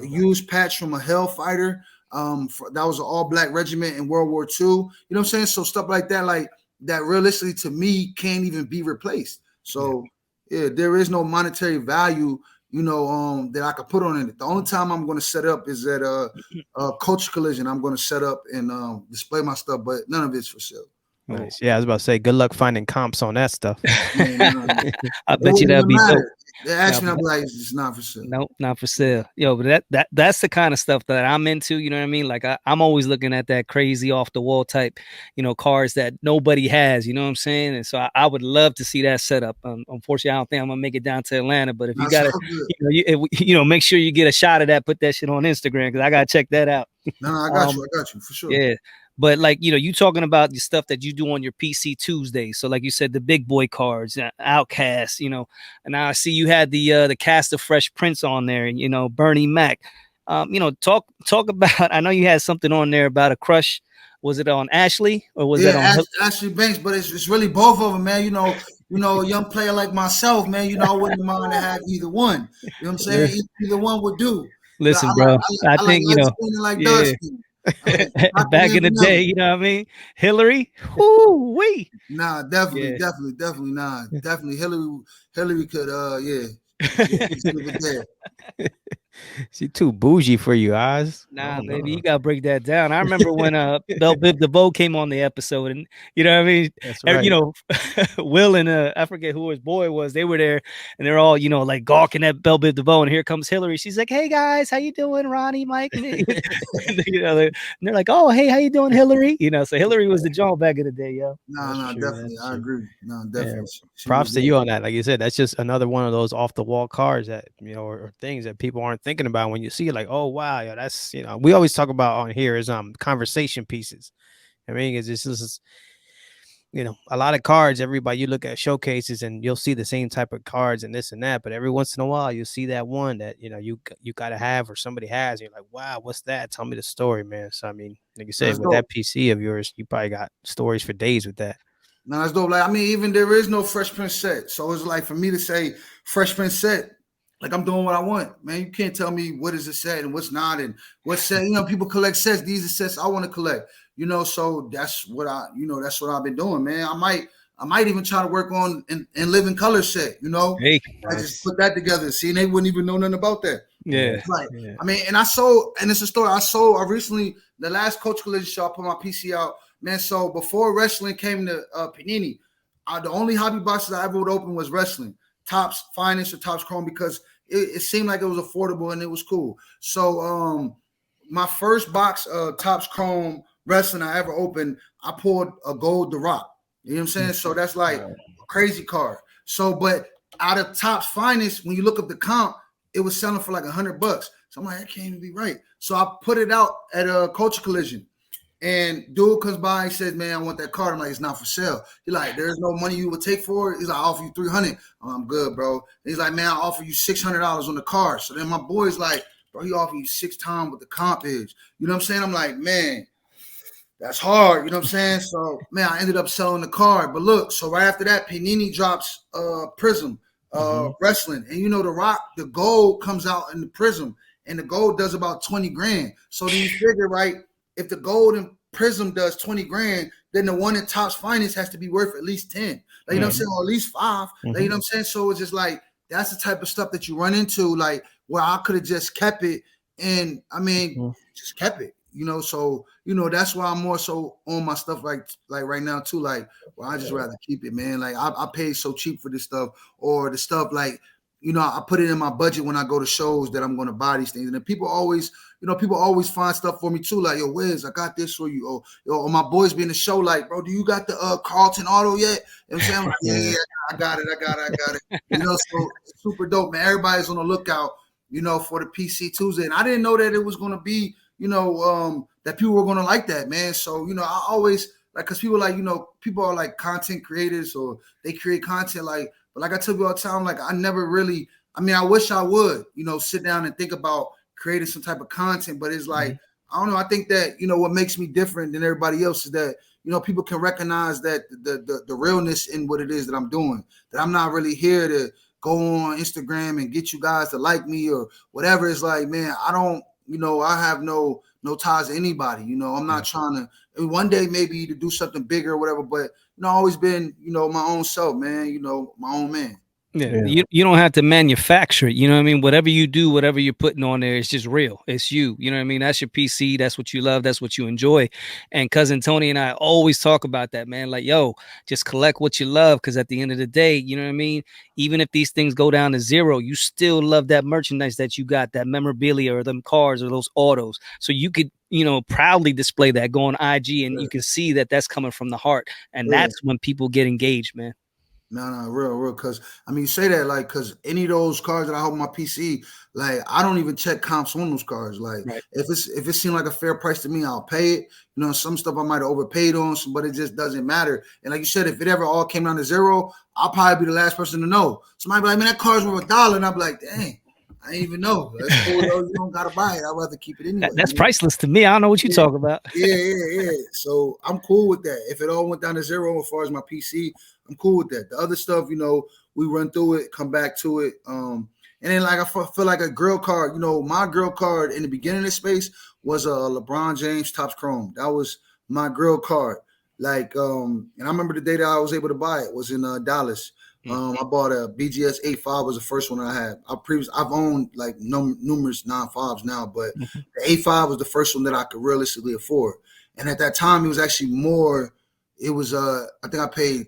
used patch from a Hellfighter. That was an all-black regiment in World War II. You know what I'm saying? So stuff like that, realistically, to me, can't even be replaced. So yeah, there is no monetary value, that I could put on it. The only time I'm going to set up is at Culture Collision. I'm going to set up and display my stuff, but none of it's for sale. Oh, Nice. Yeah, I was about to say, good luck finding comps on that stuff. yeah, no, I it bet you wouldn't that'd even be dope. matter. They asked Now, me, I'd be like, it's not for sale. nope, not for sale. Yo, but that's the kind of stuff that I'm into. You know what I mean? Like I'm always looking at that crazy off the wall type, cars that nobody has. You know what I'm saying? And so I would love to see that setup. Unfortunately, I don't think I'm gonna make it down to Atlanta. But if you That's gotta, all good. make sure you get a shot of that. Put that shit on Instagram because I gotta check that out. No, I got you. Um, I got you for sure. yeah. But like, you talking about the stuff that you do on your PC Tuesday. So like you said, the big boy cards, Outcast, and now I see you had the cast of Fresh Prince on there, and Bernie Mac. Talk about. I know you had something on there about a crush. Was it on Ashley or was that Yeah, on? Ashley Banks, but it's really both of them, man. A young player like myself, man. I wouldn't mind to have either one. You know what I'm saying? Either one would do. I Listen, like bro. I I like think light skin and like dark yeah. skin. I like chocolate Back and in the vanilla. day, you know what I mean? Hillary, whoo wee. Nah, definitely, Yeah. definitely, nah, definitely. Hillary could, yeah, she's good with that. She too bougie for you, Oz. Nah, Oh baby, you no. gotta break that down. I remember when Belle Biv DeVoe came on the episode, and you know what I mean. That's right. Will and I forget who his boy was. They were there, and they're all like gawking at Belle Biv DeVoe. And here comes Hillary. She's like, "Hey guys, how you doing, Ronnie, Mike?" And they're like, "Oh, hey, how you doing, Hillary?" So Hillary was the John back in the day, yo. Nah, That's nah, true. definitely, That's I true. agree. Nah, Yeah. definitely, she was Props to good. you on that. Like you said, that's just another one of those off the wall cards that or things that people aren't thinking about when you see it. Like, oh wow, yeah, that's we always talk about on here is conversation pieces. I mean, it's just this is a lot of cards. Everybody you look at showcases and you'll see the same type of cards and this and that. But every once in a while, you'll see that one that you gotta have or somebody has. And you're like, wow, what's that? Tell me the story, man. So I mean, like you said, That's with dope. that PC of yours, you probably got stories for days with that. Nah, that's dope. Like, I mean, even there is no Fresh Prince set, so it's like for me to say Fresh Prince set, like I'm doing what I want, man. You can't tell me what is a set and what's not, and what's set. People collect sets. These are sets I want to collect. So that's what I've been doing, man. I might even try to work on and live in color set. Hey, I just Nice. put that together. See, and they wouldn't even know nothing about that. Yeah. yeah, Right. Yeah. I mean, and I sold, and it's a story. I recently, the last Coach Collision show, I put my PC out, man. So before wrestling came to Panini, the only hobby boxes I ever would open was wrestling, Tops Finest or Tops Chrome, because it seemed like it was affordable and it was cool. So my first box of Tops Chrome wrestling I ever opened, I pulled a gold The Rock. You know what I'm saying? So that's like a crazy card. So, but out of Tops Finest, when you look up the comp, it was selling for like $100. So I'm like, that can't even be right. So I put it out at a Culture Collision. And dude comes by and says, man, I want that card. I'm like, it's not for sale. He's like, there's no money you would take for it. He's like, I offer you $300. I'm good, bro. And he's like, man, I offer you $600 on the card. So then my boy's like, bro, he offer you 6 times what the comp is. You know what I'm saying? I'm like, man, that's hard. You know what I'm saying? So, man, I ended up selling the card. But look, so right after that, Panini drops Prism wrestling. And The Rock, the gold comes out in the Prism. And the gold does about 20 grand. So then you figure, right, if the gold and Prism does 20 grand, then the one in Tops Finance has to be worth at least 10. Like, you know what I'm saying? Or at least 5. Like, you know what I'm saying? So it's just like, that's the type of stuff that you run into, like, where I could have just kept it. And I mean, just kept it. So that's why I'm more so on my stuff like right now too. Like, well, I just rather keep it, man. Like I paid so cheap for this stuff, or the stuff like, I put it in my budget when I go to shows that I'm going to buy these things. And then people always find stuff for me too. Like, yo, Wiz, I got this for you. Or my boys be in the show. Like, bro, do you got the Carlton Auto yet? You know what I'm saying? I'm like, yeah, I got it. So it's super dope, man. Everybody's on the lookout, for the PC Tuesday. And I didn't know that it was going to be, that people were going to like that, man. So, I always like, cause people like, people are like content creators or they create content like, but like I tell you all the time, like I never really, I mean, I wish I would, sit down and think about creating some type of content, but it's like, I don't know. I think that, what makes me different than everybody else is that, people can recognize that the realness in what it is that I'm doing, that I'm not really here to go on Instagram and get you guys to like me or whatever. It's like, man, I don't, I have no ties to anybody. I'm not trying to. I mean, one day maybe to do something bigger or whatever, but I always been, my own self, man. My own man. Yeah, Yeah. you don't have to manufacture it. You know what I mean? Whatever you do, whatever you're putting on there, it's just real. It's you. You know what I mean? That's your PC. That's what you love. That's what you enjoy. And cousin Tony and I always talk about that, man. Like, yo, just collect what you love, because at the end of the day, you know what I mean? Even if these things go down to zero, you still love that merchandise that you got, that memorabilia or them cars or those autos. So you could, proudly display that, go on IG, and Yeah, you can see that that's coming from the heart. And yeah. that's when people get engaged, man. No, real. Cause I mean, you say that like, cause any of those cards that I hold on my PC, like I don't even check comps on those cards. Like Right. if it seemed like a fair price to me, I'll pay it. Some stuff I might have overpaid on, but it just doesn't matter. And like you said, if it ever all came down to zero, I'll probably be the last person to know. Somebody be like, man, that card's worth $1, and I'll be like, dang, I didn't even know. That's cool though. You don't gotta buy it. I'd rather keep it anyway. That's priceless to me. I don't know what you talk about. Yeah. So I'm cool with that. If it all went down to zero as far as my PC, I'm cool with that. The other stuff, we run through it, come back to it. And then like I feel like a grill card, my grill card in the beginning of the space was a LeBron James Topps Chrome. That was my grill card. Like, and I remember the day that I was able to buy it was in Dallas. I bought a BGS 85 was the first one I had. I've owned like numerous 9.5s now, but the 85 was the first one that I could realistically afford. And at that time, it was actually more. It was I think I paid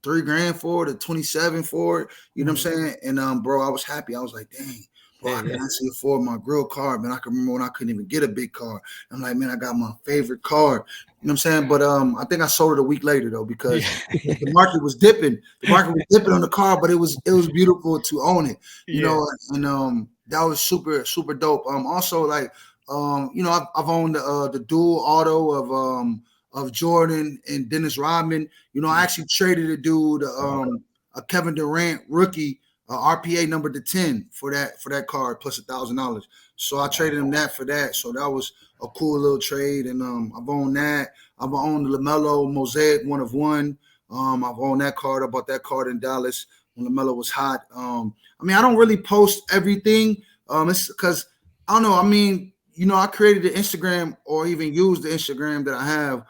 $3,000 for it, 27 for it. You know what I'm saying? And bro, I was happy. I was like, dang, bro, I can actually afford my grill card, man. I can remember when I couldn't even get a big card. I'm like, man, I got my favorite card. You know what I'm saying? But I think I sold it a week later though, because the market was dipping. The market was dipping on the car, but it was beautiful to own it. And that was super, super dope. Also like I've owned the dual auto of Jordan and Dennis Rodman. I actually traded a dude, a Kevin Durant rookie, RPA number to 10 for that card plus $1,000. So I traded him that for that. So that was a cool little trade. And I've owned that. I've owned the LaMelo Mosaic 1 of 1. I've owned that card. I bought that card in Dallas when LaMelo was hot. I don't really post everything. It's because I don't know. I created the Instagram or even used the Instagram that I have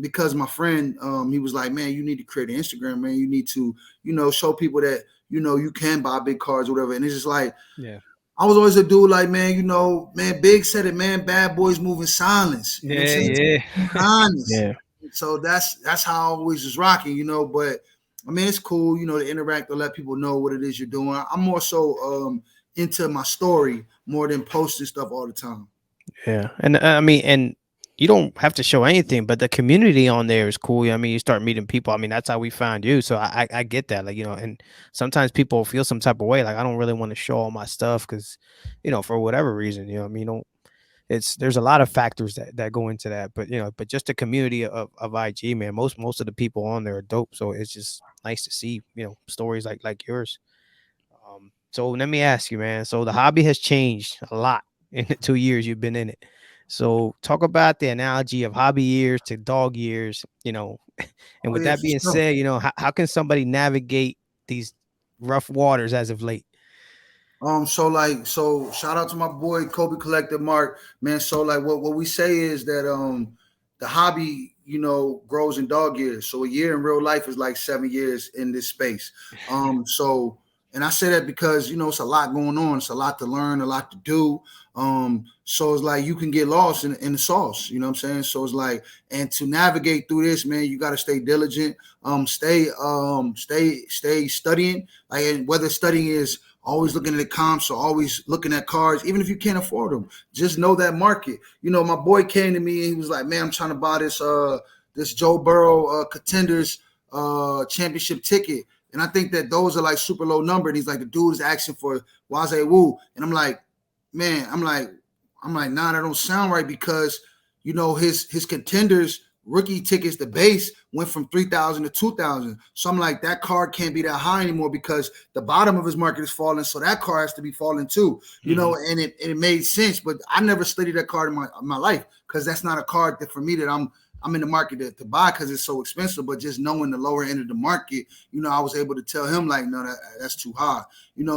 because my friend, he was like, man, you need to create an Instagram, man. You need to, show people that, you can buy big cards or whatever. And it's just like, I was always a dude like, man, man, Big said it, man, bad boys move in silence. You know what I'm saying? Honest. Yeah. So that's how I always was rocking, but it's cool, to interact or let people know what it is you're doing. I'm more so into my story more than posting stuff all the time. Yeah. And and you don't have to show anything, but the community on there is cool. You start meeting people. That's how we found you. So I get that. Like, and sometimes people feel some type of way. Like, I don't really want to show all my stuff because, for whatever reason, don't, there's a lot of factors that go into that. But, but just the community of IG, man, most of the people on there are dope. So it's just nice to see, stories like yours. So let me ask you, man. So the hobby has changed a lot in the 2 years you've been in it. So talk about the analogy of hobby years to dog years, and with that being said, how can somebody navigate these rough waters as of late? So shout out to my boy Kobe Collector Mark, man. So like what we say is that the hobby, grows in dog years. So a year in real life is like 7 years in this space. And I say that because, it's a lot going on. It's a lot to learn, a lot to do. So it's like you can get lost in the sauce, you know what I'm saying? So it's like, and to navigate through this, man, you got to stay diligent, stay studying. Like, and whether studying is always looking at the comps or always looking at cards, even if you can't afford them, just know that market. My boy came to me and he was like, man, I'm trying to buy this Joe Burrow Contenders championship ticket. And I think that those are like super low number. And he's like, the dude is asking for Wazay Wu. And I'm like, man, I'm like, nah, that don't sound right because, his Contenders rookie tickets, the base went from 3,000 to 2,000. So I'm like, that card can't be that high anymore because the bottom of his market is falling. So that card has to be falling too, and it made sense. But I never studied that card in my life because that's not a card that for me that I'm in the market to buy because it's so expensive, but just knowing the lower end of the market, I was able to tell him like, no, that's too high,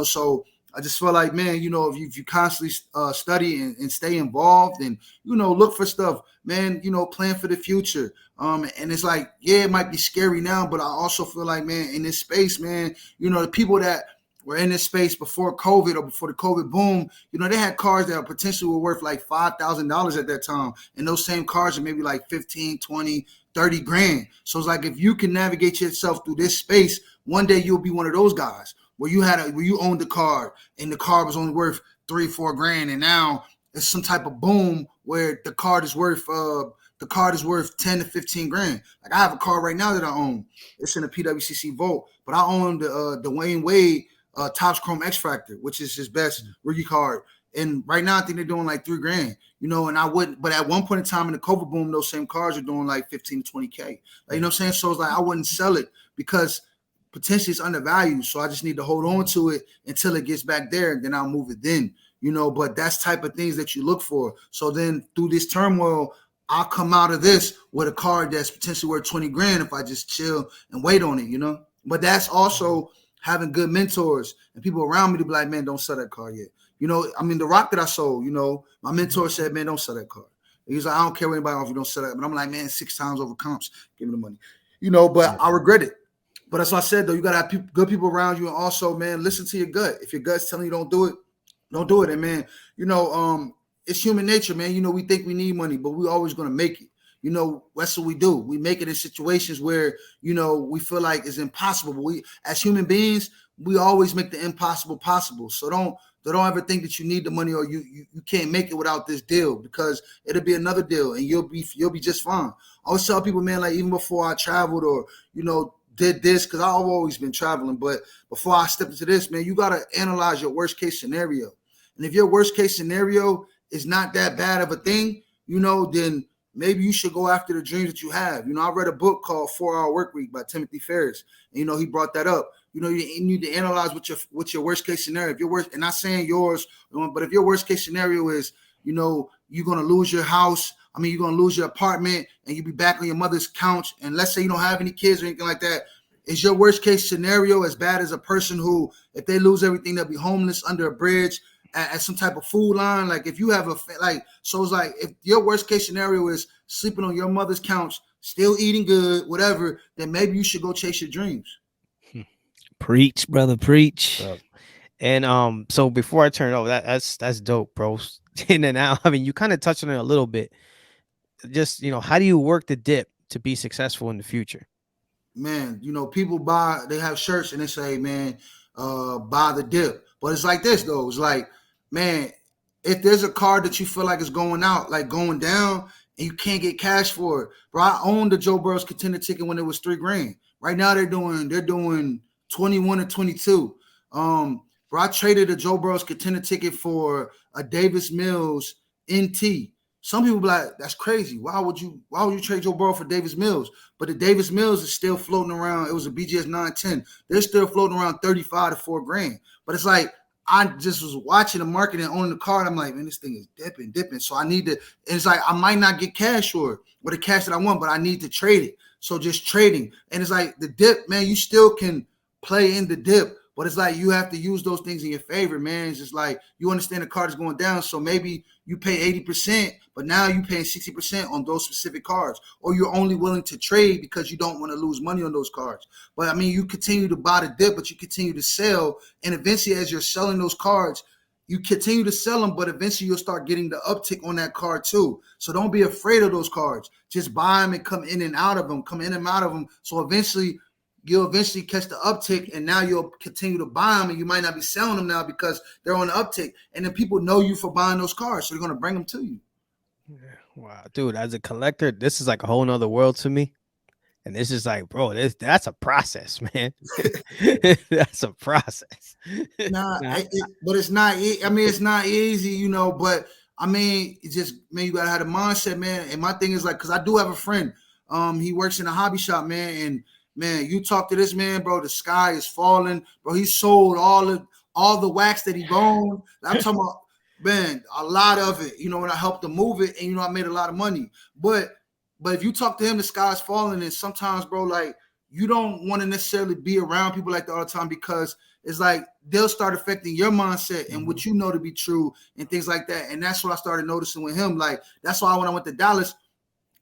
so I just feel like, man, if you constantly study and stay involved and, look for stuff, man, plan for the future. And it's like, yeah, it might be scary now, but I also feel like, man, in this space, man, the people that were in this space before COVID or before the COVID boom, they had cars that potentially were worth like $5,000 at that time. And those same cars are maybe like 15, 20, 30 grand. So it's like, if you can navigate yourself through this space, one day you'll be one of those guys where you owned the car and the car was only worth 3-4 grand. And now it's some type of boom where the car is worth 10 to 15 grand. Like, I have a car right now that I own. It's in a PWCC Volt, but I own the Wayne Wade Topps Chrome X Factor, which is his best rookie card. And right now I think they're doing like 3 grand, and I wouldn't, but at one point in time in the COVID boom, those same cars are doing like 15 to 20K. Like, you know what I'm saying? So it's like, I wouldn't sell it because potentially it's undervalued. So I just need to hold on to it until it gets back there, and then I'll move it then, but that's type of things that you look for. So then through this turmoil, I'll come out of this with a card that's potentially worth 20 grand if I just chill and wait on it, But that's also having good mentors and people around me to be like, man, don't sell that car yet. The rock that I sold, my mentor said, man, don't sell that car. He's like, I don't care what anybody if you don't sell that. But I'm like, man, 6 times over comps, give me the money. But I regret it. But that's what I said, though. You got to have good people around you. And also, man, listen to your gut. If your gut's telling you don't do it, don't do it. And, man, it's human nature, man. We think we need money, but we're always going to make it. That's what we do. We make it in situations where, we feel like it's impossible. But as human beings, we always make the impossible possible. So don't ever think that you need the money or you can't make it without this deal, because it'll be another deal and you'll be just fine. I always tell people, man, like, even before I traveled or, did this, because I've always been traveling, but before I stepped into this, man, you got to analyze your worst case scenario. And if your worst case scenario is not that bad of a thing, then maybe you should go after the dreams that you have. I read a book called 4-Hour Workweek by Timothy Ferriss. And, he brought that up. You need to analyze what your worst case scenario. If your worst, and not saying yours, but if your worst case scenario is, you're going to lose your house. You're going to lose your apartment and you'll be back on your mother's couch. And let's say you don't have any kids or anything like that. Is your worst case scenario as bad as a person who, if they lose everything, they'll be homeless under a bridge at some type of food line? Like, if you have so it's like, if your worst case scenario is sleeping on your mother's couch, still eating good, whatever, then maybe you should go chase your dreams. Preach, brother, preach. And so before I turn it over, that's dope, bro. In and out. You kind of touched on it a little bit. Just, how do you work the dip to be successful in the future? Man, people they have shirts and they say, man, buy the dip. But it's like this, though. It's like, man, if there's a card that you feel like is going out, like going down, and you can't get cash for it. Bro, I owned the Joe Burrow's contender ticket when it was 3 grand. Right now they're doing 21 or 22. Bro, I traded a Joe Burrow's contender ticket for a Davis Mills NT. Some people be like, that's crazy. Why would you trade Joe Burrow for Davis Mills? But the Davis Mills is still floating around. It was a BGS 910. They're still floating around 35 to 4 grand. But it's like, I just was watching the market and owning the card. I'm like, man, this thing is dipping. So I need to, and it's like, I might not get cash for it or the cash that I want, but I need to trade it. So just trading. And it's like the dip, man, you still can play in the dip, but it's like you have to use those things in your favor, man. It's just like, you understand the card is going down. So maybe you pay 80%, but now you're paying 60% on those specific cards, or you're only willing to trade because you don't want to lose money on those cards. But you continue to buy the dip, but you continue to sell. And eventually, as you're selling those cards, you continue to sell them, but eventually you'll start getting the uptick on that card too. So don't be afraid of those cards. Just buy them and come in and out of them, So you'll eventually catch the uptick, and now you'll continue to buy them, and you might not be selling them now because they're on the uptick. And then people know you for buying those cards, so they're going to bring them to you. Wow, dude, as a collector, this is like a whole nother world to me. And this is like, bro, that's a process, man. That's a process. But it's not. It's not easy, But it's just, man, you gotta have the mindset, man. And my thing is like, because I do have a friend. He works in a hobby shop, man. And man, you talk to this man, bro. The sky is falling, bro. He sold all the wax that he owned. I'm talking about, man, a lot of it. When I helped him move it, and I made a lot of money, But if you talk to him, the sky's falling, and sometimes, bro, like, you don't want to necessarily be around people like that all the time, because it's like they'll start affecting your mindset and what you know to be true and things like that. And that's what I started noticing with him. Like, that's why when I went to Dallas,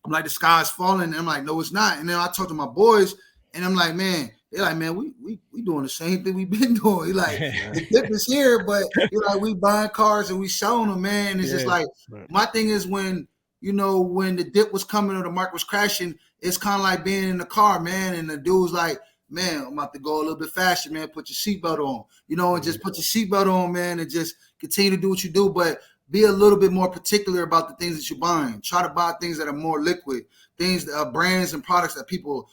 I'm like, the sky's falling. And I'm like, no, it's not. And then I talked to my boys, and I'm like, man, they're like, man, we doing the same thing we've been doing. He like, the dip is here, but you're like, we buying cars and we selling them, man. And it's just like, my thing is, when, when the dip was coming or the market was crashing, it's kind of like being in the car, man. And the dude's like, man, I'm about to go a little bit faster, man. Put your seatbelt on, and just put your seatbelt on, man, and just continue to do what you do. But be a little bit more particular about the things that you're buying. Try to buy things that are more liquid, things that are brands and products that people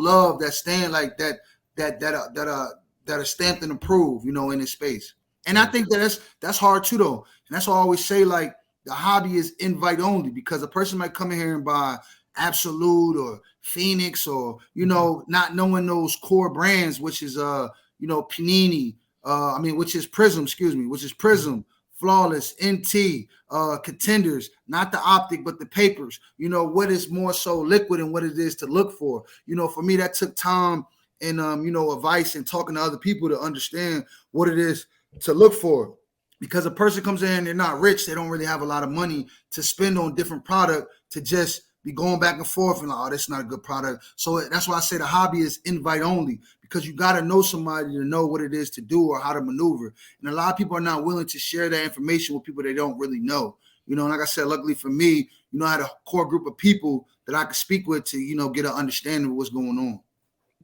love, that stand like that are stamped and approved, in this space. And I think that's hard too, though. And that's why I always say, like, the hobby is invite only, because a person might come in here and buy Absolute or Phoenix, or not knowing those core brands, which is Panini, which is Prism, which is Prism, Flawless, NT, Contenders, not the optic, but the papers. What is more so liquid and what it is to look for. For me, that took time and advice and talking to other people to understand what it is to look for. Because a person comes in, they're not rich, they don't really have a lot of money to spend on different product, to just be going back and forth and like, oh, that's not a good product. So that's why I say the hobby is invite only, because you got to know somebody to know what it is to do or how to maneuver. And a lot of people are not willing to share that information with people they don't really know. And like I said, luckily for me, I had a core group of people that I could speak with to, get an understanding of what's going on.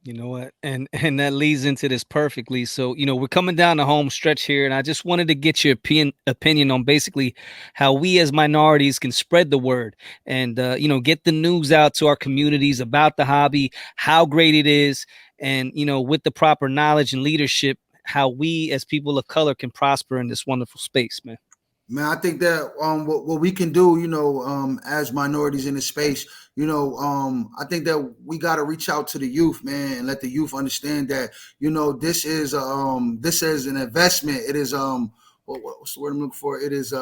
You know what? And that leads into this perfectly. So, we're coming down the home stretch here, and I just wanted to get your opinion on basically how we as minorities can spread the word and, get the news out to our communities about the hobby, how great it is, and, with the proper knowledge and leadership, how we as people of color can prosper in this wonderful space, man. Man, I think that what we can do, as minorities in the space, I think that we got to reach out to the youth, man, and let the youth understand that, this is an investment. It is what's the word I'm looking for? It is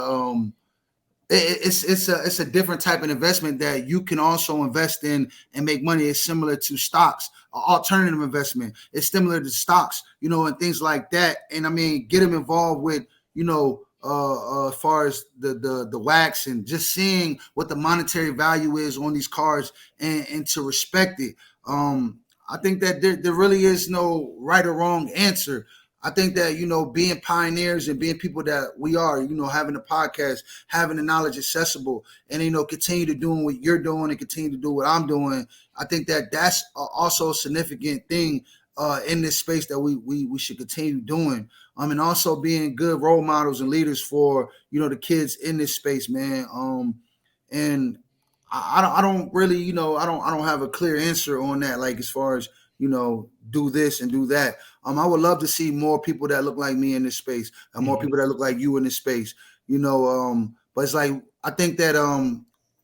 it's a different type of investment that you can also invest in and make money. It's similar to stocks, alternative investment. It's similar to stocks, and things like that. And I mean, get them involved with, as far as the wax and just seeing what the monetary value is on these cars, and to respect it. I think that there really is no right or wrong answer. I think that, being pioneers and being people that we are, having a podcast, having the knowledge accessible, and, continue to doing what you're doing and continue to do what I'm doing. I think that that's also a significant thing in this space that we should continue doing. And also being good role models and leaders for, the kids in this space, man. And I don't really, I don't have a clear answer on that. Like, as far as, do this and do that. I would love to see more people that look like me in this space, and more people that look like you in this space, but it's like, I think that,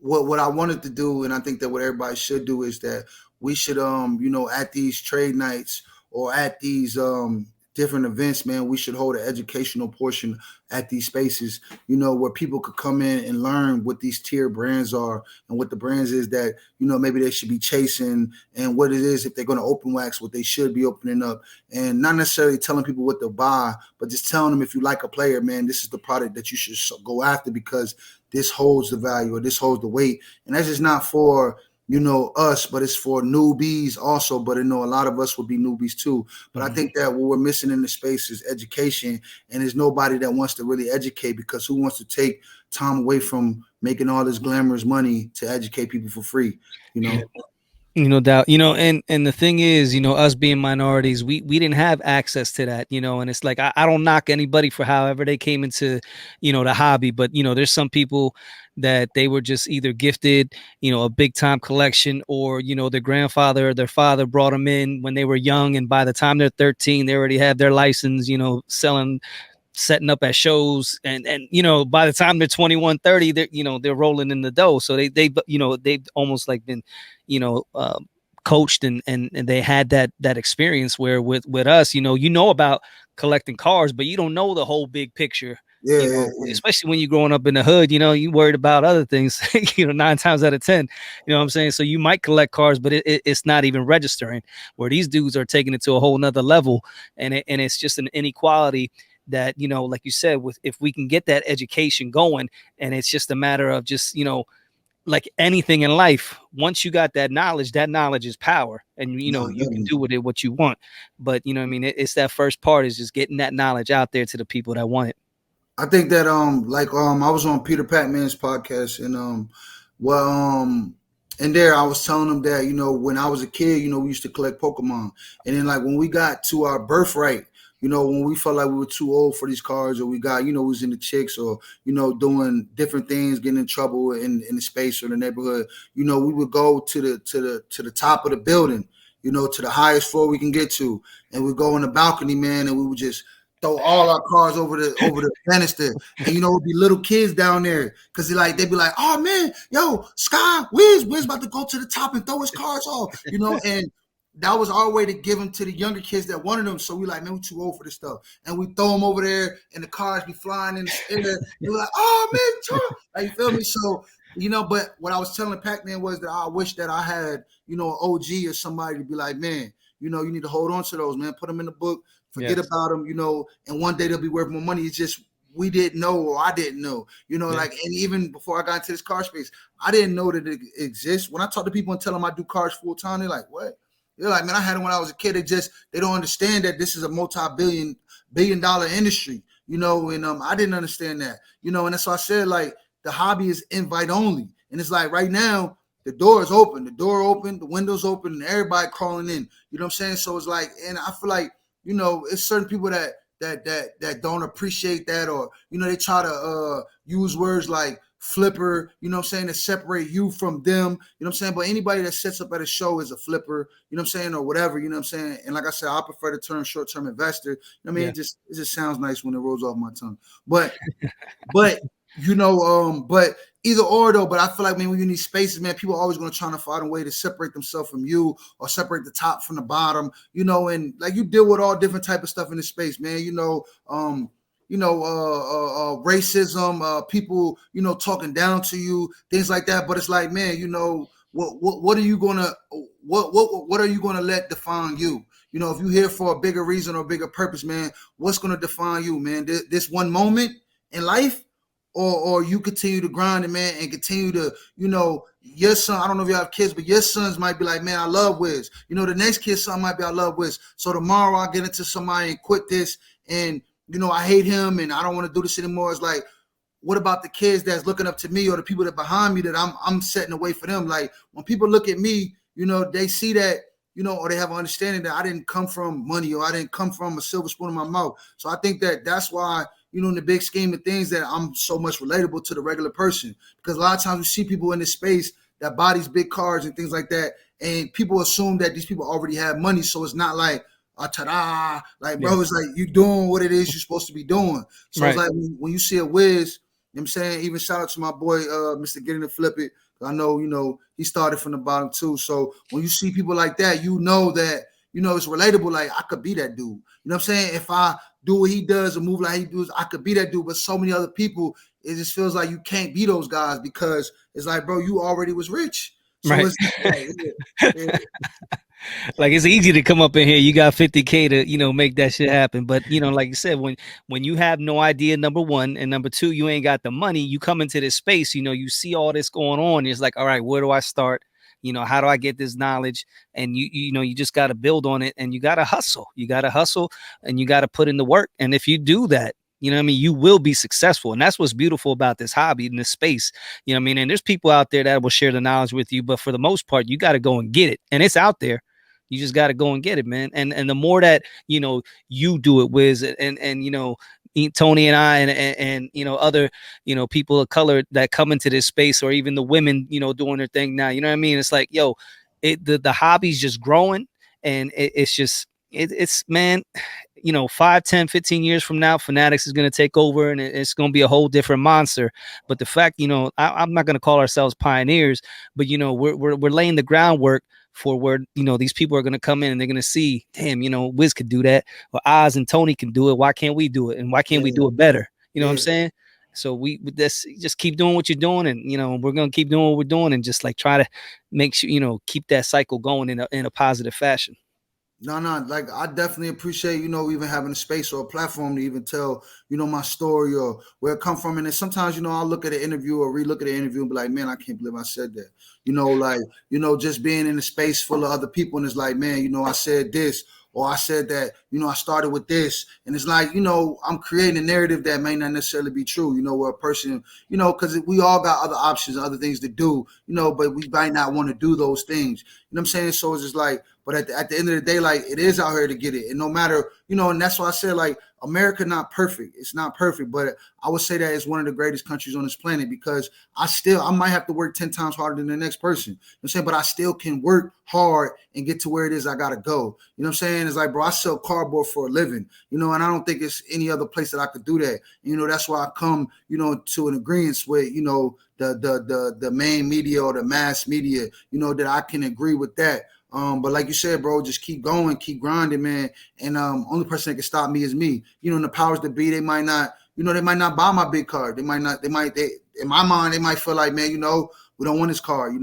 what I wanted to do, and I think that what everybody should do, is that we should, at these trade nights or at these, different events, man, we should hold an educational portion at these spaces, where people could come in and learn what these tier brands are and what the brands is that, maybe they should be chasing, and what it is, if they're going to open wax, what they should be opening up, and not necessarily telling people what to buy, but just telling them, if you like a player, man, this is the product that you should go after, because this holds the value or this holds the weight. And that's just not for, us, but it's for newbies also. But a lot of us will be newbies too. But I think that what we're missing in the space is education, and there's nobody that wants to really educate, because who wants to take time away from making all this glamorous money to educate people for free, No doubt, and the thing is, us being minorities, we didn't have access to that, and it's like, I don't knock anybody for however they came into, the hobby, but, there's some people that they were just either gifted, a big time collection, or, their grandfather or their father brought them in when they were young. And by the time they're 13, they already have their license, setting up at shows, and by the time they're 21, 30, they're rolling in the dough. So they've almost like been coached, and they had that experience, where with us, about collecting cars, but you don't know the whole big picture Yeah, You yeah, know, yeah. especially when you're growing up in the hood, you know, you worried about other things, you know, 9 times out of 10, you know what I'm saying? So you might collect cars, but it's not even registering, where these dudes are taking it to a whole nother level. And it's just an inequality that, you know, like you said, with if we can get that education going, and it's just a matter of just, you know, like anything in life, once you got that knowledge is power, and you know Nah, you can definitely. do with it what you want. But you know what I mean, it's that first part is just getting that knowledge out there to the people that want it. I think that I was on Peter Patman's podcast, and well in there I was telling him that, when I was a kid, we used to collect Pokemon. And then, like, when we got to our birthright, when we felt like we were too old for these cards, or we got, we was in the chicks, or doing different things, getting in trouble in the space or the neighborhood, we would go to the top of the building, to the highest floor we can get to, and we go in the balcony, man, and we would just throw all our cars over the banister. And it'd be little kids down there, because they'd be like, "Oh man, yo, Sky, Wiz about to go to the top and throw his cars off," and that was our way to give them to the younger kids that wanted them. So we like, man, we too old for this stuff, and we throw them over there, and the cars be flying in the air. They were like, "Oh man, like, you feel me?" So, but what I was telling Pac-Man was that I wish that I had, an OG or somebody to be like, "Man, you need to hold on to those, man. Put them in the book, forget Yes. about them, and one day they'll be worth more money." It's just we didn't know, or I didn't know, Yeah. like, and even before I got into this car space, I didn't know that it exists. When I talk to people and tell them I do cars full time, they're like, "What?" They're like, "Man, I had it when I was a kid." They don't understand that this is a billion dollar industry, and I didn't understand that, and that's why I said, like, the hobby is invite only. And it's like right now, the door is open, the windows open, and everybody crawling in. You know what I'm saying? So it's like, and I feel like, it's certain people that don't appreciate that, or they try to use words like flipper, what I'm saying, to separate you from them, what I'm saying. But anybody that sets up at a show is a flipper, what I'm saying, or whatever, what I'm saying. And like I said, I prefer the term short-term investor. I mean, Yeah. it just sounds nice when it rolls off my tongue. But but either or though, but I feel like, man, when you need spaces, man, people are always going to try to find a way to separate themselves from you, or separate the top from the bottom, and like, you deal with all different type of stuff in the space, man. Racism, people, talking down to you, things like that. But it's like, man, what are you gonna what are you gonna let define you? If you're here for a bigger reason or a bigger purpose, man, what's gonna define you, man? This one moment in life, or you continue to grind it, man, and continue to, your son, I don't know if you have kids, but your sons might be like, "Man, I love Wiz." The next kid's son might be, "I love Wiz." So tomorrow I get into somebody and quit this, and I hate him and I don't want to do this anymore. It's like, what about the kids that's looking up to me, or the people that behind me that I'm setting the way for them? Like, when people look at me, they see that, or they have an understanding that I didn't come from money, or I didn't come from a silver spoon in my mouth. So I think that that's why, in the big scheme of things, that I'm so much relatable to the regular person, because a lot of times we see people in this space that buy these big cars and things like that, and people assume that these people already have money. So it's not like, ta-da, like, Yeah. bro, it's like you doing what it is you're supposed to be doing. So it's Right. like, when you see a Wiz, I'm saying, even shout out to my boy, Mr. Getting to Flip It. I know, he started from the bottom too. So when you see people like that, that, it's relatable. Like, I could be that dude. You know what I'm saying? If I do what he does or move like he does, I could be that dude. But so many other people, it just feels like you can't be those guys, because it's like, bro, you already was rich. So Right. it's like, yeah, Like, it's easy to come up in here. You got 50K to, make that shit happen. But, like you said, when you have no idea, number one, and number two, you ain't got the money, you come into this space, you see all this going on. It's like, all right, where do I start? How do I get this knowledge? And you just got to build on it, and you got to hustle. You got to hustle, and you got to put in the work. And if you do that, what I mean, you will be successful. And that's what's beautiful about this hobby in this space. What I mean? And there's people out there that will share the knowledge with you, but for the most part, you got to go and get it. And it's out there. You just got to go and get it, man. And the more that you do it, Wiz, and Tony and I and other people of color that come into this space, or even the women doing their thing now. You know what I mean? It's like, yo, the hobby's just growing, and it's just it's man. 5, 10, 15 years from now, Fanatics is going to take over, and it's going to be a whole different monster. But the fact, I'm not going to call ourselves pioneers, but we're laying the groundwork for where these people are going to come in, and they're going to see, damn, Wiz could do that, or Oz and Tony can do it. Why can't we do it? And why can't we yeah. do it better? You know what I'm Yeah. saying? So we with this just keep doing what you're doing, and we're gonna keep doing what we're doing, and just like try to make sure keep that cycle going in a positive fashion. No, no, like I definitely appreciate, even having a space or a platform to even tell, my story or where it come from. And then sometimes, I'll look at an interview or relook at an interview and be like, man, I can't believe I said that. Like, just being in a space full of other people and it's like, man, I said this or I said that, I started with this. And it's like, I'm creating a narrative that may not necessarily be true, where a person, because we all got other options, other things to do, but we might not want to do those things. You know what I'm saying? So it's just like, but at the end of the day, like it is out here to get it. And no matter, and that's why I said like America not perfect. It's not perfect, but I would say that it's one of the greatest countries on this planet because I might have to work 10 times harder than the next person. You know what I'm saying? But I still can work hard and get to where it is I gotta go. You know what I'm saying? It's like, bro, I sell cardboard for a living, and I don't think it's any other place that I could do that. That's why I come, to an agreement with, the main media or the mass media, that I can agree with that. But like you said, bro, just keep going, keep grinding, man. And only person that can stop me is me. And the powers that be, they might not, they might not buy my big card. They might not, in my mind, they might feel like, man, we don't want this card.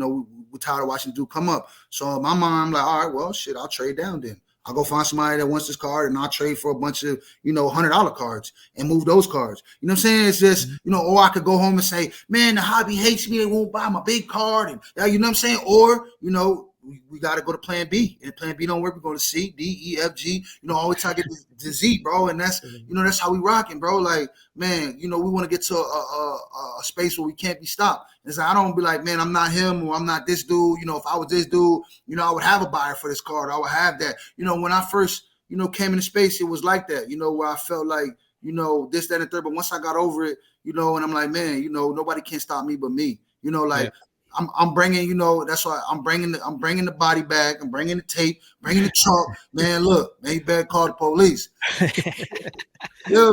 We're tired of watching dude come up. So in my mind, I'm like, all right, well, shit, I'll trade down then. I'll go find somebody that wants this card and I'll trade for a bunch of, $100 cards and move those cards. You know what I'm saying? It's just, or I could go home and say, man, the hobby hates me. They won't buy my big card. And you know what I'm saying? Or, we got to go to plan B. And plan B don't work. We go to C, D, E, F, G. Always try to get to Z, bro. And that's, that's how we rocking, bro. Like, man, we want to get to a space where we can't be stopped. And so I don't be like, man, I'm not him or I'm not this dude. If I was this dude, I would have a buyer for this card. I would have that. When I first, came into space, it was like that, where I felt like, this, that, and third. But once I got over it, and I'm like, man, nobody can stop me but me. Like, yeah. I'm bringing, that's why I'm bringing the body bag. I'm bringing the tape, bringing the chalk. Man, look, man, you better call the police. Yeah,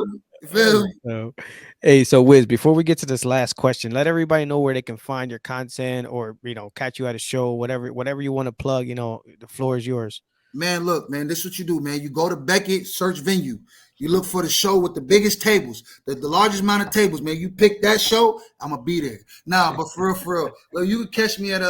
hey, so Wiz, before we get to this last question, let everybody know where they can find your content or, catch you at a show, whatever you want to plug, the floor is yours. Man, look, man, this is what you do, man. You go to Beckett, search venue. You look for the show with the biggest tables, the largest amount of tables, man. You pick that show, I'm going to be there. Nah, but for real. Well, you can catch me at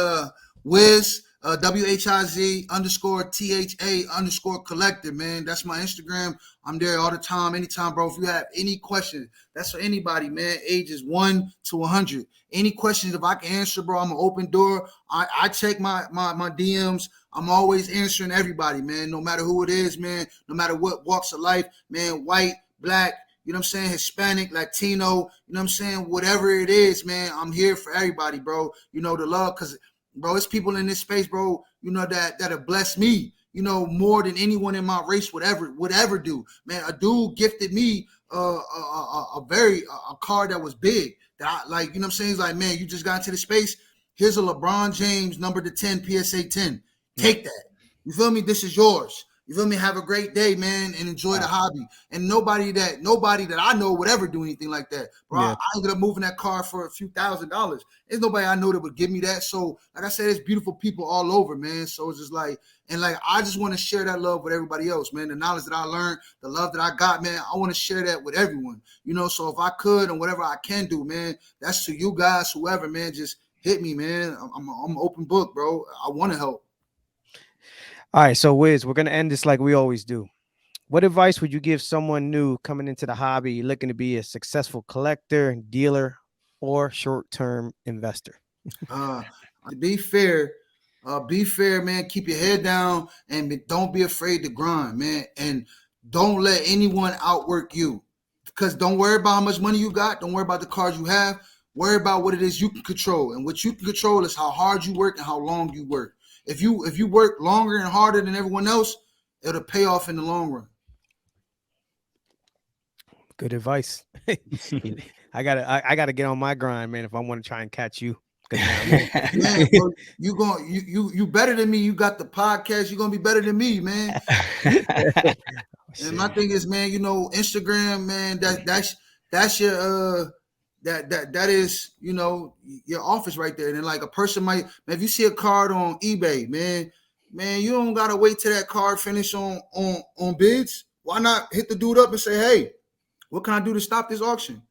Whiz, WHIZ_THA_collector, man. That's my Instagram. I'm there all the time, anytime, bro. If you have any questions, that's for anybody, man. Ages 1 to 100. Any questions, if I can answer, bro, I'm an open door. I check my DMs. I'm always answering everybody, man, no matter who it is, man, no matter what walks of life, man, white, black, you know what I'm saying, Hispanic, Latino, you know what I'm saying, whatever it is, man, I'm here for everybody, bro. The love, because, bro, it's people in this space, bro, that have blessed me, more than anyone in my race would ever do. Man, a dude gifted me a card that was big, that I, like, you know what I'm saying, he's like, man, you just got into the space, here's a LeBron James number to 10 PSA 10. Take that. You feel me? This is yours. You feel me? Have a great day, man, and enjoy the hobby. And nobody that I know would ever do anything like that. Bro, yeah. I ended up moving that car for a few $1,000s. There's nobody I know that would give me that. So, like I said, there's beautiful people all over, man. So it's just like, and like, I just want to share that love with everybody else, man. The knowledge that I learned, the love that I got, man, I want to share that with everyone. So if I could and whatever I can do, man, that's to you guys, whoever, man, just hit me, man. I'm an open book, bro. I want to help. All right, so Wiz, we're gonna end this like we always do. What advice would you give someone new coming into the hobby, looking to be a successful collector, dealer, or short-term investor? Be fair, man. Keep your head down and don't be afraid to grind, man. And don't let anyone outwork you. Because don't worry about how much money you got. Don't worry about the cards you have. Worry about what it is you can control. And what you can control is how hard you work and how long you work. If you work longer and harder than everyone else, it'll pay off in the long run. Good advice. I gotta get on my grind, man, if I want to try and catch you. Man, bro, you better than me. You got the podcast. You're gonna be better than me, man. And my thing is, man, Instagram, man, that's your that is, your office right there. And then like a person might, man, if you see a card on eBay, man, you don't gotta wait till that card finish on bids. Why not hit the dude up and say, hey, what can I do to stop this auction?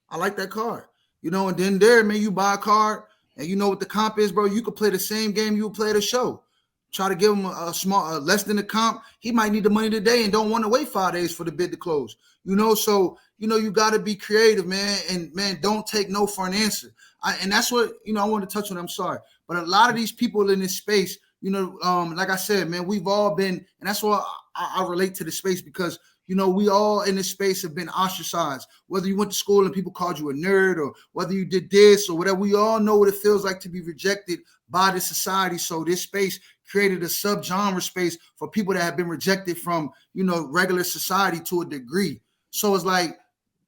I like that card. And then there, man, you buy a card and you know what the comp is, bro. You could play the same game you would play at a show. Try to give him a small, less than the comp. He might need the money today and don't want to wait 5 days for the bid to close. So you got to be creative, man, and man, don't take no for an answer. And that's what I want to touch on. I'm sorry, but a lot of these people in this space, like I said, man, we've all been, and that's why I relate to the space because we all in this space have been ostracized. Whether you went to school and people called you a nerd, or whether you did this or whatever, we all know what it feels like to be rejected by the society. So this space created a subgenre space for people that have been rejected from, regular society to a degree. So it's like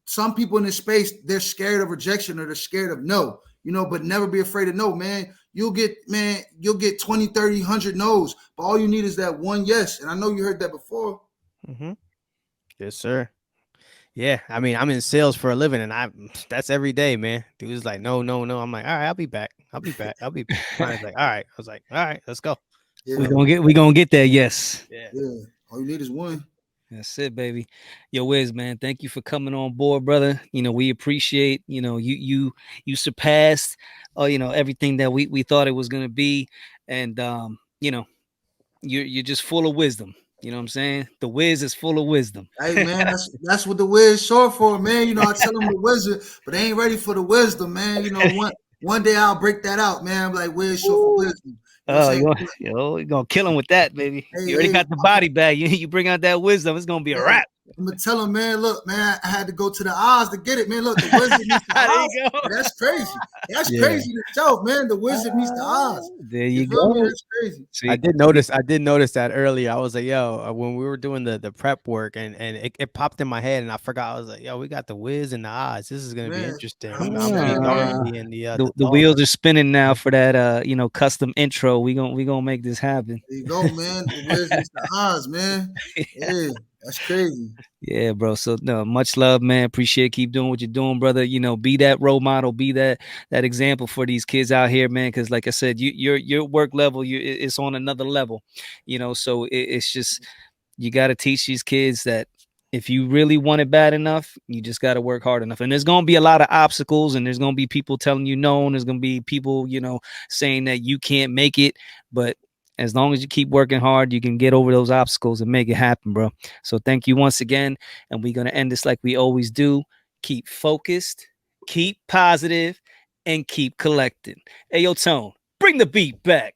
some people in this space, they're scared of rejection or they're scared of no, but never be afraid of no, man. You'll get 20, 30, 100 no's, but all you need is that one yes. And I know you heard that before. Mm-hmm. Yes, sir. Yeah, I mean, I'm in sales for a living, and that's every day, man. Dude's like, no, no, no. I'm like, all right, I'll be back. I'll be back. I'll be back. Finally, like, all right. I was like, all right, let's go. Yeah. We gonna get there. Yes. Yeah. All you need is one. That's it, baby. Yo, Wiz, man, thank you for coming on board, brother. We appreciate, you surpassed, everything that we thought it was gonna be, and you're just full of wisdom. You know what I'm saying? The Wiz is full of wisdom. Hey man, that's what the Wiz short for, man. I tell them the wizard, but they ain't ready for the wisdom, man. One day I'll break that out, man. I'm like Wiz short for wisdom. You're gonna kill him with that, baby. You already got the body bag. You bring out that wisdom, it's gonna be a wrap. I'm gonna tell him, man. Look, man, I had to go to the Oz to get it, man. Look, the wizard meets the Oz. That's crazy. That's crazy itself, man. The wizard meets the Oz. There you go. That's crazy. See, I did notice that earlier. I was like, yo, when we were doing the prep work, and it popped in my head, and I forgot. I was like, yo, we got the Wiz and the Oz. This is gonna be interesting. The wheels are spinning now for that custom intro. We gonna make this happen. There you go, man. The Wiz meets the Oz, man. Yeah. That's crazy. Yeah, bro. So no, much love, man. Appreciate keep doing what you're doing, brother. Be that role model, be that example for these kids out here, man. Because like I said, your work level, it's on another level, So it's just you got to teach these kids that if you really want it bad enough, you just got to work hard enough. And there's gonna be a lot of obstacles, and there's gonna be people telling you no, and there's gonna be people, saying that you can't make it, but as long as you keep working hard, you can get over those obstacles and make it happen, bro. So thank you once again. And we're going to end this like we always do. Keep focused, keep positive, and keep collecting. Hey, yo, Tone, bring the beat back.